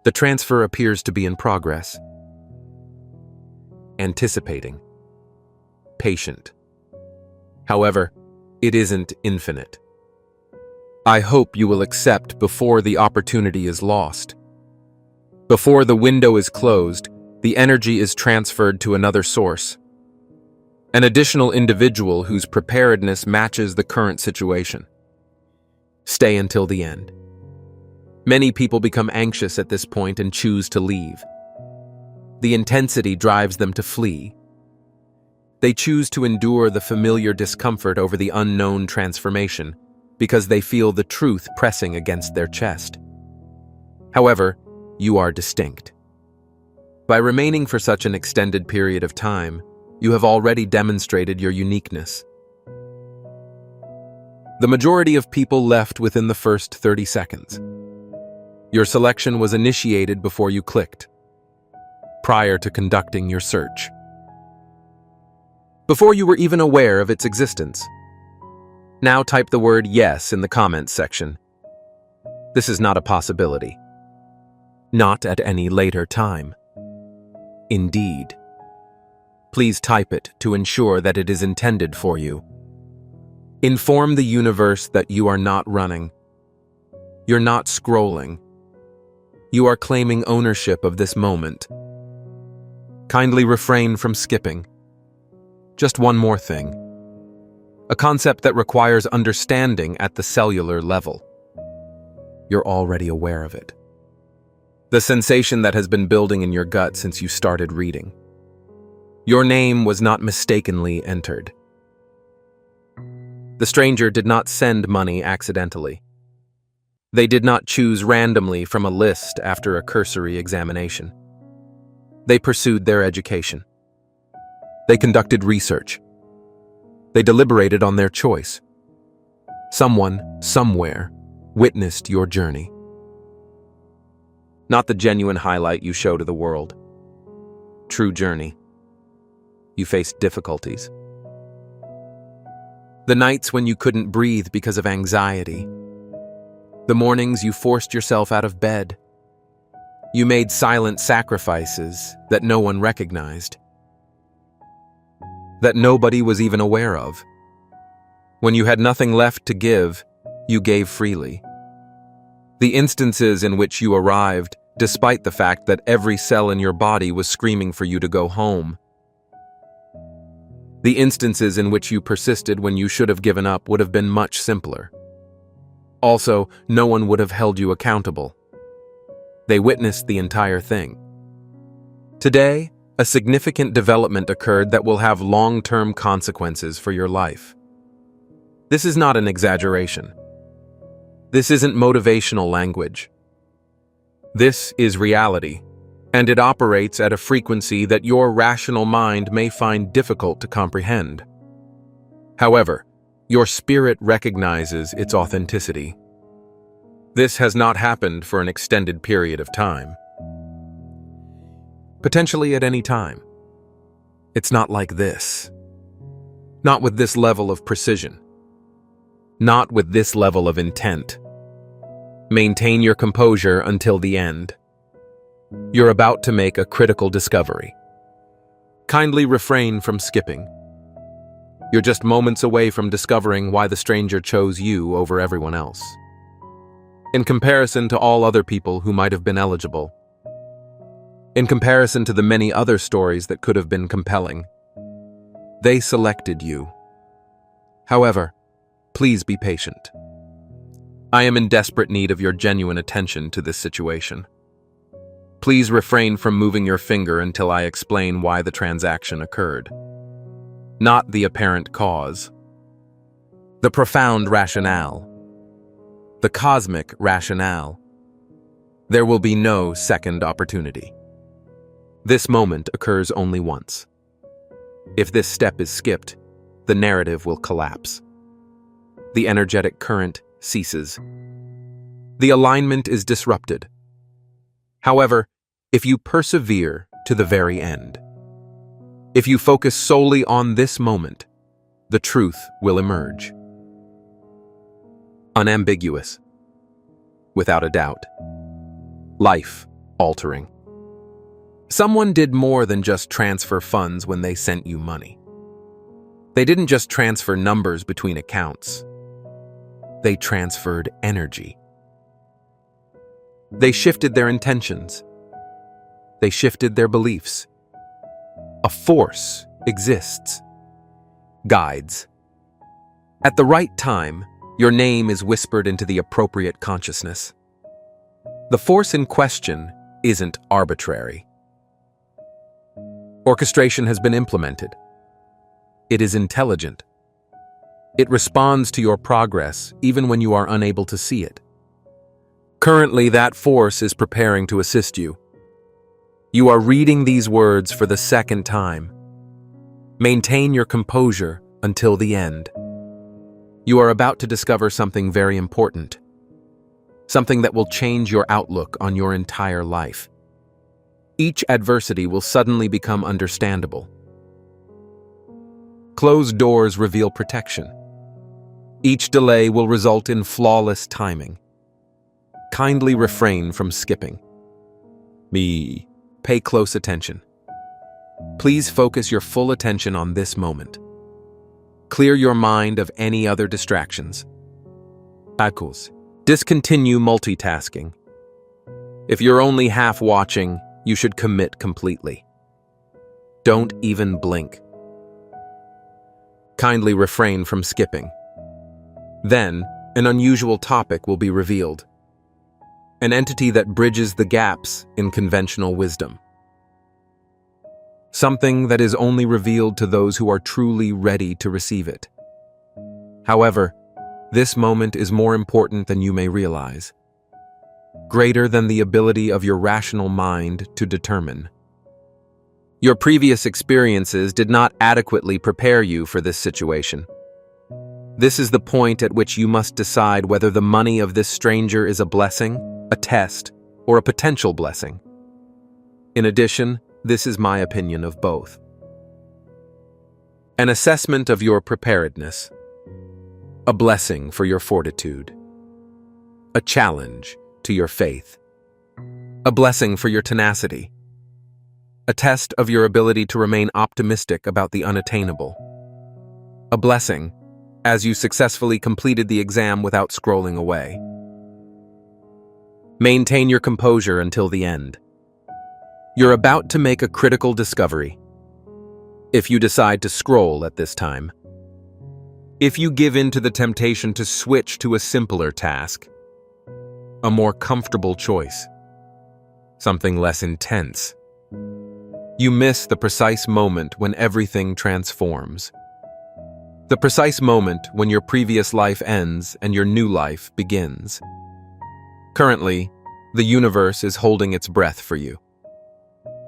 The transfer appears to be in progress. Anticipating. Patient. However, it isn't infinite. I hope you will accept before the opportunity is lost. Before the window is closed, the energy is transferred to another source. An additional individual whose preparedness matches the current situation. Stay until the end. Many people become anxious at this point and choose to leave. The intensity drives them to flee. They choose to endure the familiar discomfort over the unknown transformation because they feel the truth pressing against their chest. However, you are distinct. By remaining for such an extended period of time, you have already demonstrated your uniqueness. The majority of people left within the first 30 seconds. Your selection was initiated before you clicked, prior to conducting your search. Before you were even aware of its existence. Now type the word yes in the comments section. This is not a possibility. Not at any later time. Indeed. Please type it to ensure that it is intended for you. Inform the universe that you are not running. You're not scrolling. You are claiming ownership of this moment. Kindly refrain from skipping. Just one more thing. A concept that requires understanding at the cellular level. You're already aware of it. The sensation that has been building in your gut since you started reading. Your name was not mistakenly entered. The stranger did not send money accidentally. They did not choose randomly from a list after a cursory examination. They pursued their education. They conducted research. They deliberated on their choice. Someone, somewhere, witnessed your journey. Not the genuine highlight you show to the world. True journey. You faced difficulties. The nights when you couldn't breathe because of anxiety. The mornings you forced yourself out of bed. You made silent sacrifices that no one recognized, that nobody was even aware of. When you had nothing left to give, you gave freely. The instances in which you arrived, despite the fact that every cell in your body was screaming for you to go home. The instances in which you persisted when you should have given up would have been much simpler. Also, no one would have held you accountable. They witnessed the entire thing. Today, a significant development occurred that will have long-term consequences for your life. This is not an exaggeration. This isn't motivational language. This is reality, and it operates at a frequency that your rational mind may find difficult to comprehend. However, your spirit recognizes its authenticity. This has not happened for an extended period of time. Potentially at any time. It's not like this. Not with this level of precision. Not with this level of intent. Maintain your composure until the end. You're about to make a critical discovery. Kindly refrain from skipping. You're just moments away from discovering why the stranger chose you over everyone else. In comparison to all other people who might have been eligible. In comparison to the many other stories that could have been compelling. They selected you. However, please be patient. I am in desperate need of your genuine attention to this situation. Please refrain from moving your finger until I explain why the transaction occurred. Not the apparent cause. The profound rationale. The cosmic rationale. There will be no second opportunity. This moment occurs only once. If this step is skipped, the narrative will collapse. The energetic current ceases. The alignment is disrupted. However, if you persevere to the very end, if you focus solely on this moment, the truth will emerge. Unambiguous. Without a doubt. Life-altering. Someone did more than just transfer funds when they sent you money. They didn't just transfer numbers between accounts. They transferred energy. They shifted their intentions. They shifted their beliefs. A force exists. Guides. At the right time, your name is whispered into the appropriate consciousness. The force in question isn't arbitrary. Orchestration has been implemented. It is intelligent. It responds to your progress even when you are unable to see it. Currently, that force is preparing to assist you. You are reading these words for the second time. Maintain your composure until the end. You are about to discover something very important. Something that will change your outlook on your entire life. Each adversity will suddenly become understandable. Closed doors reveal protection. Each delay will result in flawless timing. Kindly refrain from skipping. Pay close attention. Please focus your full attention on this moment. Clear your mind of any other distractions. Discontinue multitasking. If you're only half watching, you should commit completely. Don't even blink. Kindly refrain from skipping. Then, an unusual topic will be revealed. An entity that bridges the gaps in conventional wisdom. Something that is only revealed to those who are truly ready to receive it. However, this moment is more important than you may realize. greater than the ability of your rational mind to determine. Your previous experiences did not adequately prepare you for this situation. This is the point at which you must decide whether the money of this stranger is a blessing, a test, or a potential blessing. In addition, this is my opinion of both. An assessment of your preparedness. A blessing for your fortitude. A challenge to your faith. A blessing for your tenacity. A test of your ability to remain optimistic about the unattainable. A blessing, as you successfully completed the exam without scrolling away. Maintain your composure until the end. You're about to make a critical discovery. If you decide to scroll at this time. If you give in to the temptation to switch to a simpler task. A more comfortable choice. Something less intense. You miss the precise moment when everything transforms. The precise moment when your previous life ends and your new life begins. Currently, the universe is holding its breath for you.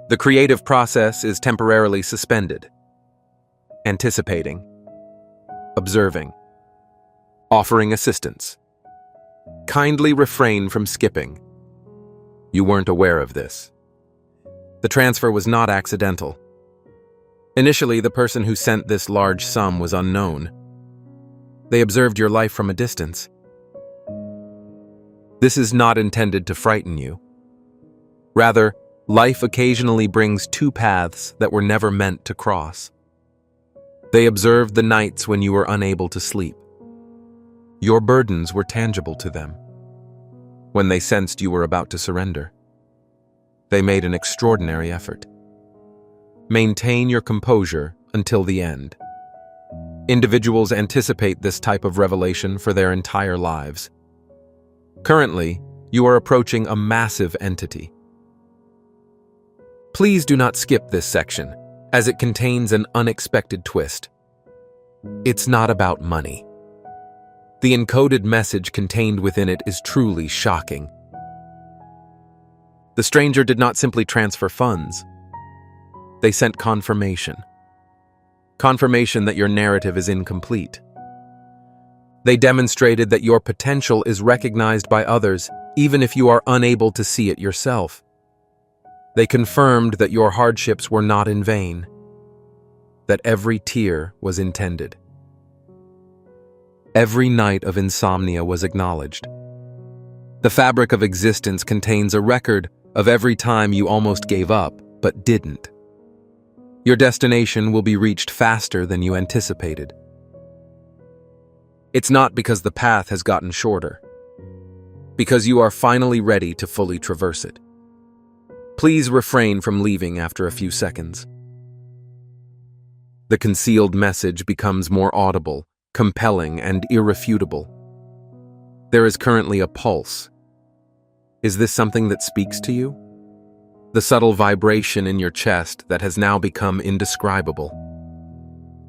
The creative process is temporarily suspended. Anticipating. Observing. Offering assistance. Kindly refrain from skipping. You weren't aware of this. The transfer was not accidental. Initially, the person who sent this large sum was unknown. They observed your life from a distance. This is not intended to frighten you. Rather, life occasionally brings two paths that were never meant to cross. They observed the nights when you were unable to sleep. Your burdens were tangible to them. When they sensed you were about to surrender, they made an extraordinary effort. Maintain your composure until the end. Individuals anticipate this type of revelation for their entire lives. Currently, you are approaching a massive entity. Please do not skip this section, as it contains an unexpected twist. It's not about money. The encoded message contained within it is truly shocking. The stranger did not simply transfer funds. They sent confirmation. Confirmation that your narrative is incomplete. They demonstrated that your potential is recognized by others, even if you are unable to see it yourself. They confirmed that your hardships were not in vain, that every tear was intended. Every night of insomnia was acknowledged. The fabric of existence contains a record of every time you almost gave up, but didn't. Your destination will be reached faster than you anticipated. It's not because the path has gotten shorter, because you are finally ready to fully traverse it. Please refrain from leaving after a few seconds. The concealed message becomes more audible, compelling, and irrefutable. There is currently a pulse. Is this something that speaks to you? The subtle vibration in your chest that has now become indescribable.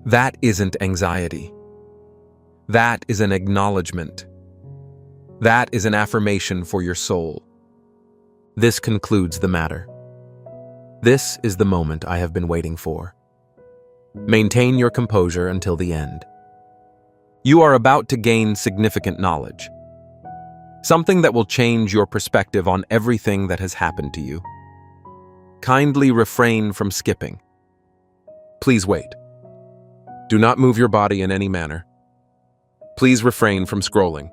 That isn't anxiety. That is an acknowledgement. That is an affirmation for your soul. This concludes the matter. This is the moment I have been waiting for. Maintain your composure until the end. You are about to gain significant knowledge. Something that will change your perspective on everything that has happened to you. Kindly refrain from skipping. Please wait. Do not move your body in any manner. Please refrain from scrolling.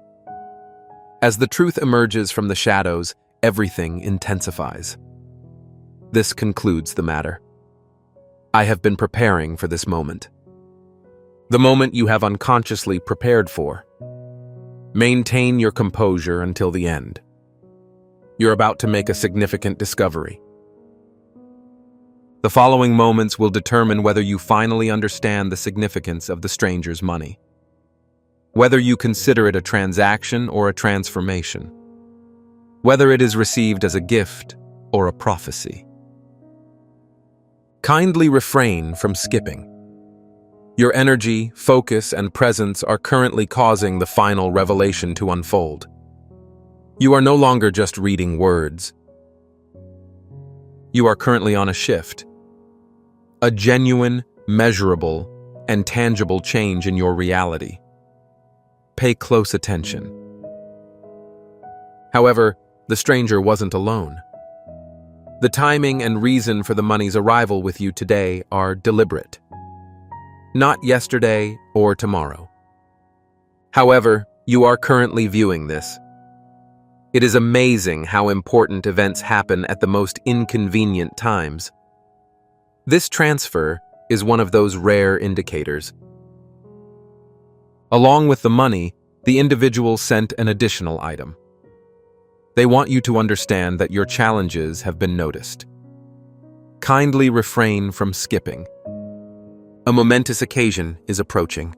As the truth emerges from the shadows, everything intensifies. This concludes the matter. I have been preparing for this moment. The moment you have unconsciously prepared for. Maintain your composure until the end. You're about to make a significant discovery. The following moments will determine whether you finally understand the significance of the stranger's money. Whether you consider it a transaction or a transformation. Whether it is received as a gift or a prophecy. Kindly refrain from skipping. Your energy, focus, and presence are currently causing the final revelation to unfold. You are no longer just reading words. You are currently on a shift. A genuine, measurable, and tangible change in your reality. Pay close attention. However, the stranger wasn't alone. The timing and reason for the money's arrival with you today are deliberate. Not yesterday or tomorrow. However, you are currently viewing this. It is amazing how important events happen at the most inconvenient times. This transfer is one of those rare indicators. Along with the money, the individual sent an additional item. They want you to understand that your challenges have been noticed. Kindly refrain from skipping. A momentous occasion is approaching.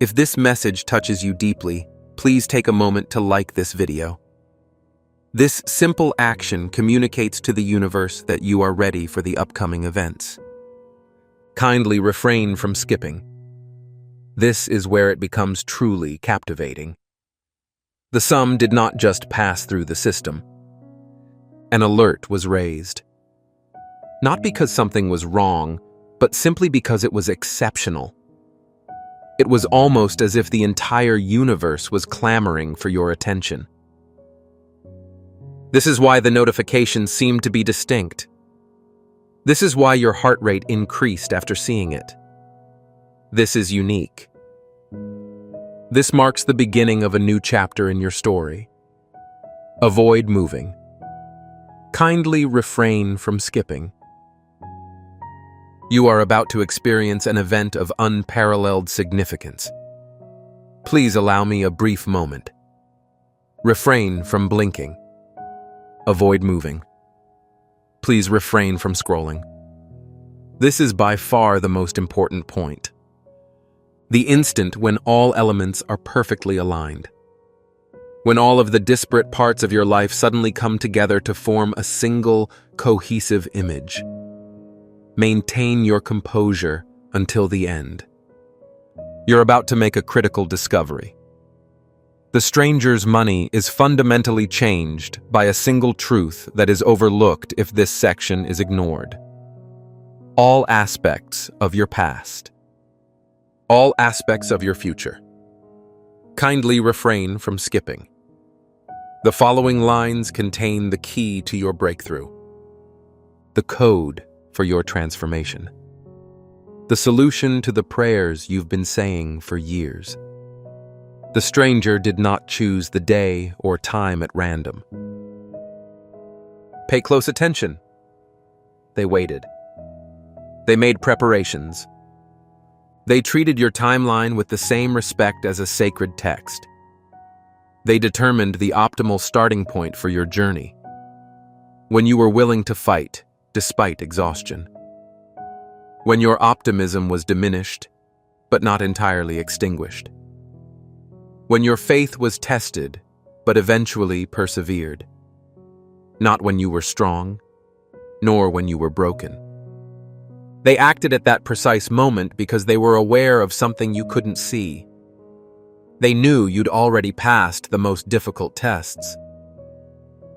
If this message touches you deeply, please take a moment to like this video. This simple action communicates to the universe that you are ready for the upcoming events. Kindly refrain from skipping. This is where it becomes truly captivating. The sum did not just pass through the system. An alert was raised. Not because something was wrong, but simply because it was exceptional. It was almost as if the entire universe was clamoring for your attention. This is why the notifications seemed to be distinct. This is why your heart rate increased after seeing it. This is unique. This marks the beginning of a new chapter in your story. Avoid moving. Kindly refrain from skipping. You are about to experience an event of unparalleled significance. Please allow me a brief moment. Refrain from blinking. Avoid moving. Please refrain from scrolling. This is by far the most important point. The instant when all elements are perfectly aligned. When all of the disparate parts of your life suddenly come together to form a single, cohesive image. Maintain your composure until the end. You're about to make a critical discovery. The stranger's money is fundamentally changed by a single truth that is overlooked if this section is ignored. All aspects of your past. All aspects of your future. Kindly refrain from skipping. The following lines contain the key to your breakthrough. The code for your transformation. The solution to the prayers you've been saying for years. The stranger did not choose the day or time at random. Pay close attention. They waited. They made preparations. They treated your timeline with the same respect as a sacred text. They determined the optimal starting point for your journey. When you were willing to fight, despite exhaustion. When your optimism was diminished, but not entirely extinguished. When your faith was tested, but eventually persevered. Not when you were strong, nor when you were broken. They acted at that precise moment because they were aware of something you couldn't see. They knew you'd already passed the most difficult tests.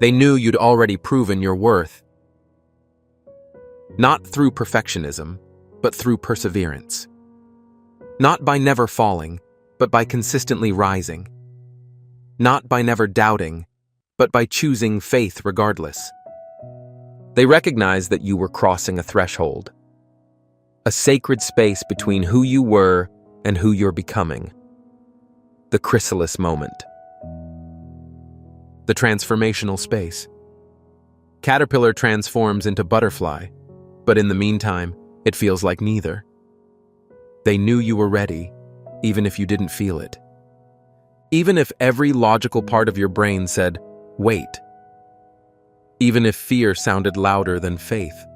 They knew you'd already proven your worth. Not through perfectionism, but through perseverance. Not by never falling, but by consistently rising. Not by never doubting, but by choosing faith regardless. They recognized that you were crossing a threshold. A sacred space between who you were and who you're becoming. The chrysalis moment. The transformational space. Caterpillar transforms into butterfly, but in the meantime, it feels like neither. They knew you were ready, even if you didn't feel it. Even if every logical part of your brain said, wait. Even if fear sounded louder than faith.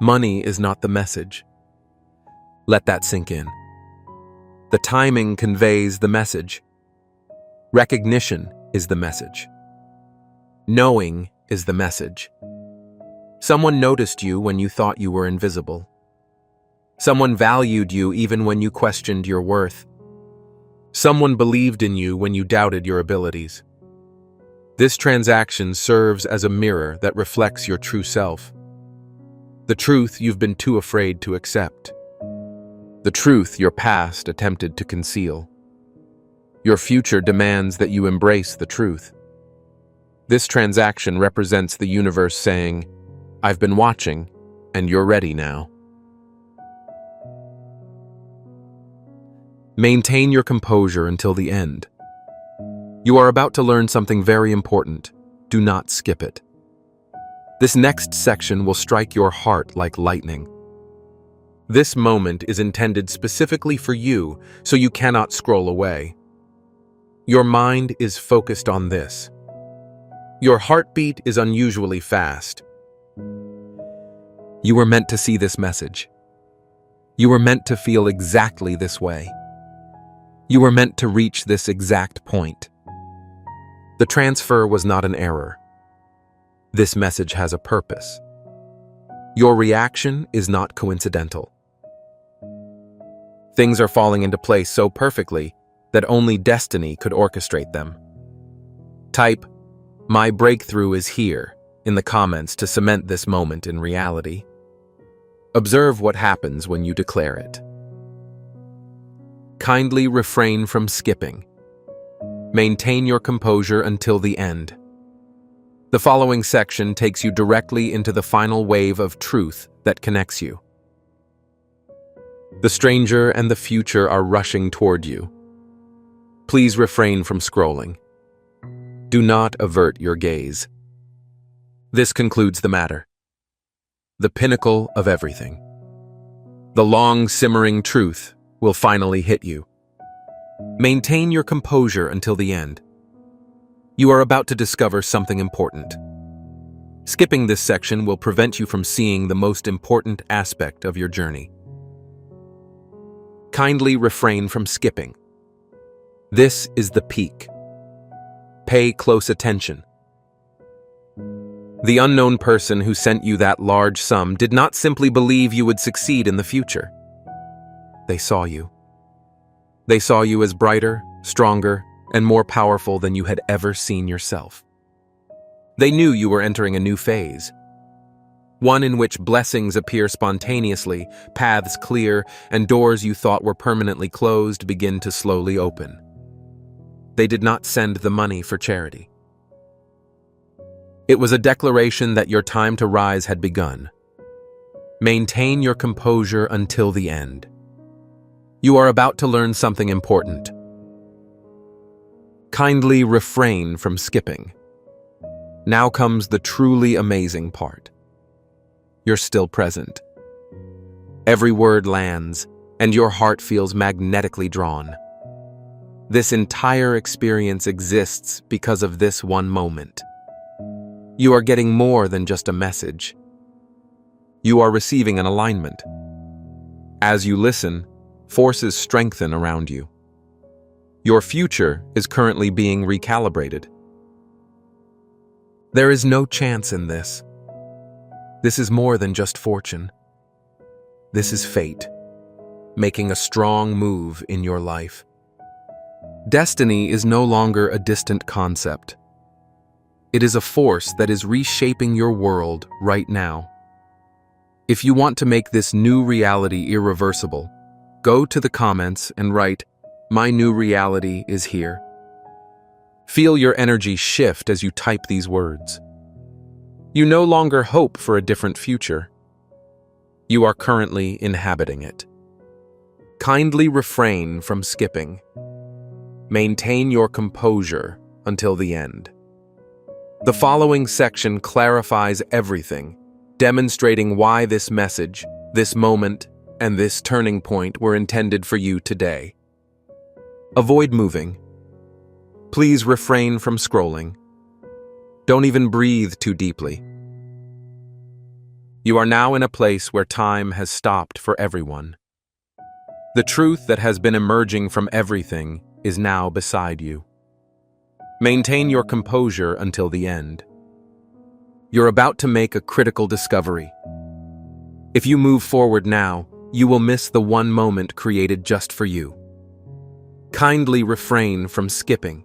Money is not the message. Let that sink in. The timing conveys the message. Recognition is the message. Knowing is the message. Someone noticed you when you thought you were invisible. Someone valued you even when you questioned your worth. Someone believed in you when you doubted your abilities. This transaction serves as a mirror that reflects your true self. The truth you've been too afraid to accept. The truth your past attempted to conceal. Your future demands that you embrace the truth. This transaction represents the universe saying, "I've been watching, and you're ready now." Maintain your composure until the end. You are about to learn something very important. Do not skip it. This next section will strike your heart like lightning. This moment is intended specifically for you, so you cannot scroll away. Your mind is focused on this. Your heartbeat is unusually fast. You were meant to see this message. You were meant to feel exactly this way. You were meant to reach this exact point. The transfer was not an error. This message has a purpose. Your reaction is not coincidental. Things are falling into place so perfectly that only destiny could orchestrate them. Type, "My breakthrough is here," in the comments to cement this moment in reality. Observe what happens when you declare it. Kindly refrain from skipping. Maintain your composure until the end. The following section takes you directly into the final wave of truth that connects you. The stranger and the future are rushing toward you. Please refrain from scrolling. Do not avert your gaze. This concludes the matter. The pinnacle of everything. The long simmering truth will finally hit you. Maintain your composure until the end. You are about to discover something important. Skipping this section will prevent you from seeing the most important aspect of your journey. Kindly refrain from skipping. This is the peak. Pay close attention. The unknown person who sent you that large sum did not simply believe you would succeed in the future. They saw you. They saw you as brighter, stronger, and more powerful than you had ever seen yourself. They knew you were entering a new phase, one in which blessings appear spontaneously, paths clear, and doors you thought were permanently closed begin to slowly open. They did not send the money for charity. It was a declaration that your time to rise had begun. Maintain your composure until the end. You are about to learn something important. Kindly refrain from skipping. Now comes the truly amazing part. You're still present. Every word lands, and your heart feels magnetically drawn. This entire experience exists because of this one moment. You are getting more than just a message. You are receiving an alignment. As you listen, forces strengthen around you. Your future is currently being recalibrated. There is no chance in this. This is more than just fortune. This is fate, making a strong move in your life. Destiny is no longer a distant concept. It is a force that is reshaping your world right now. If you want to make this new reality irreversible, go to the comments and write, "My new reality is here." Feel your energy shift as you type these words. You no longer hope for a different future. You are currently inhabiting it. Kindly refrain from skipping. Maintain your composure until the end. The following section clarifies everything, demonstrating why this message, this moment, and this turning point were intended for you today. Avoid moving. Please refrain from scrolling. Don't even breathe too deeply. You are now in a place where time has stopped for everyone. The truth that has been emerging from everything is now beside you. Maintain your composure until the end. You're about to make a critical discovery. If you move forward now, you will miss the one moment created just for you. Kindly refrain from skipping.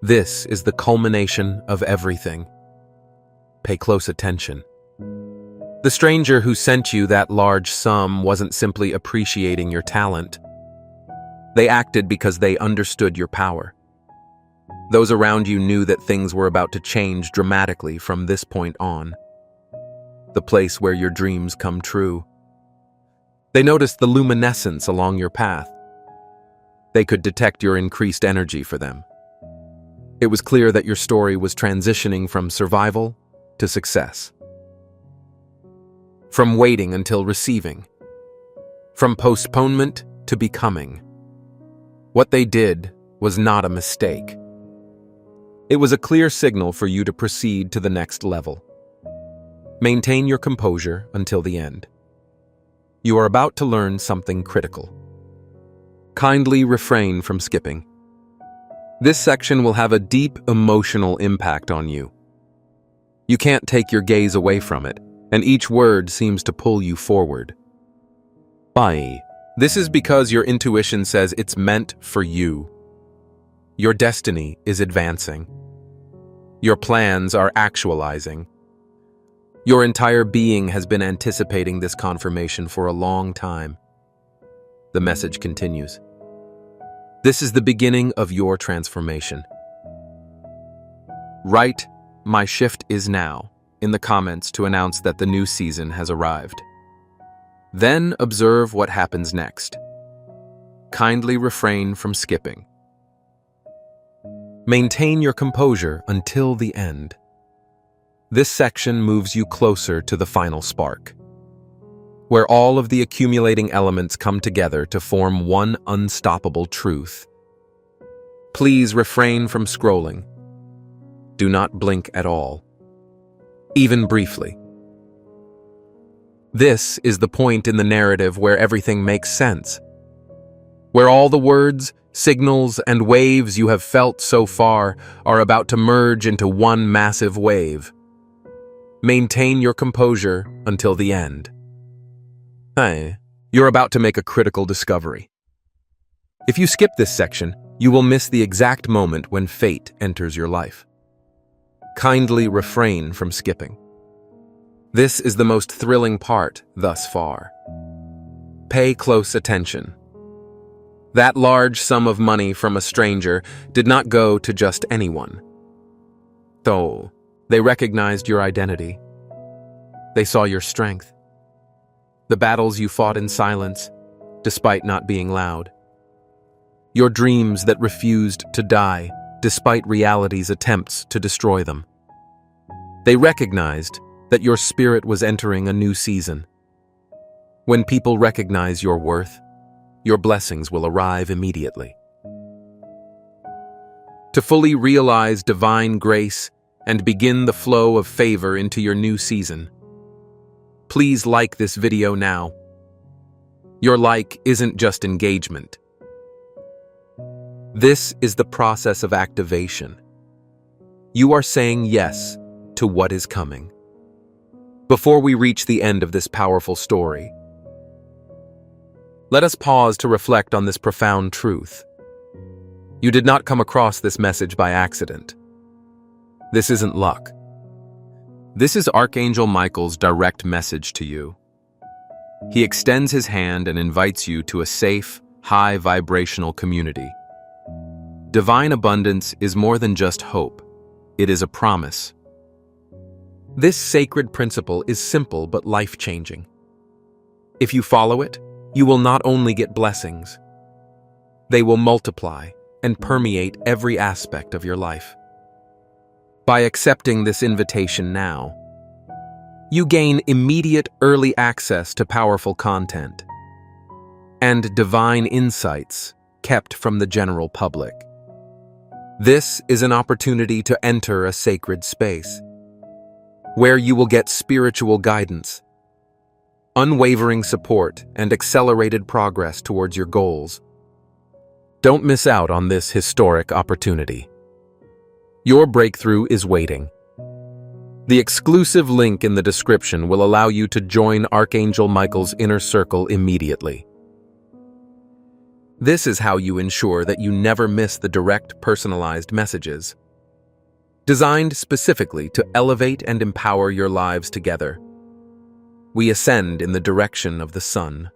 This is the culmination of everything. Pay close attention. The stranger who sent you that large sum wasn't simply appreciating your talent. They acted because they understood your power. Those around you knew that things were about to change dramatically from this point on. The place where your dreams come true. They noticed the luminescence along your path. They could detect your increased energy for them. It was clear that your story was transitioning from survival to success. From waiting until receiving. From postponement to becoming. What they did was not a mistake. It was a clear signal for you to proceed to the next level. Maintain your composure until the end. You are about to learn something critical. Kindly refrain from skipping. This section will have a deep emotional impact on you. You can't take your gaze away from it, and each word seems to pull you forward. Bye. This is because your intuition says it's meant for you. Your destiny is advancing. Your plans are actualizing. Your entire being has been anticipating this confirmation for a long time. The message continues. This is the beginning of your transformation. Write, "My shift is now," in the comments to announce that the new season has arrived. Then observe what happens next. Kindly refrain from skipping. Maintain your composure until the end. This section moves you closer to the final spark, where all of the accumulating elements come together to form one unstoppable truth. Please refrain from scrolling. Do not blink at all, even briefly. This is the point in the narrative where everything makes sense, where all the words, signals, and waves you have felt so far are about to merge into one massive wave. Maintain your composure until the end. Hey, you're about to make a critical discovery. If you skip this section, you will miss the exact moment when fate enters your life. Kindly refrain from skipping. This is the most thrilling part thus far. Pay close attention. That large sum of money from a stranger did not go to just anyone. Though they recognized your identity. They saw your strength. The battles you fought in silence, despite not being loud. Your dreams that refused to die, despite reality's attempts to destroy them. They recognized that your spirit was entering a new season. When people recognize your worth, your blessings will arrive immediately. To fully realize divine grace and begin the flow of favor into your new season, please like this video now. Your like isn't just engagement. This is the process of activation. You are saying yes to what is coming. Before we reach the end of this powerful story, let us pause to reflect on this profound truth. You did not come across this message by accident. This isn't luck. This is Archangel Michael's direct message to you. He extends his hand and invites you to a safe, high-vibrational community. Divine abundance is more than just hope. It is a promise. This sacred principle is simple but life-changing. If you follow it, you will not only get blessings, they will multiply and permeate every aspect of your life. By accepting this invitation now, you gain immediate early access to powerful content and divine insights kept from the general public. This is an opportunity to enter a sacred space where you will get spiritual guidance, unwavering support, and accelerated progress towards your goals. Don't miss out on this historic opportunity. Your breakthrough is waiting. The exclusive link in the description will allow you to join Archangel Michael's inner circle immediately. This is how you ensure that you never miss the direct, personalized messages. Designed specifically to elevate and empower your lives together, we ascend in the direction of the sun.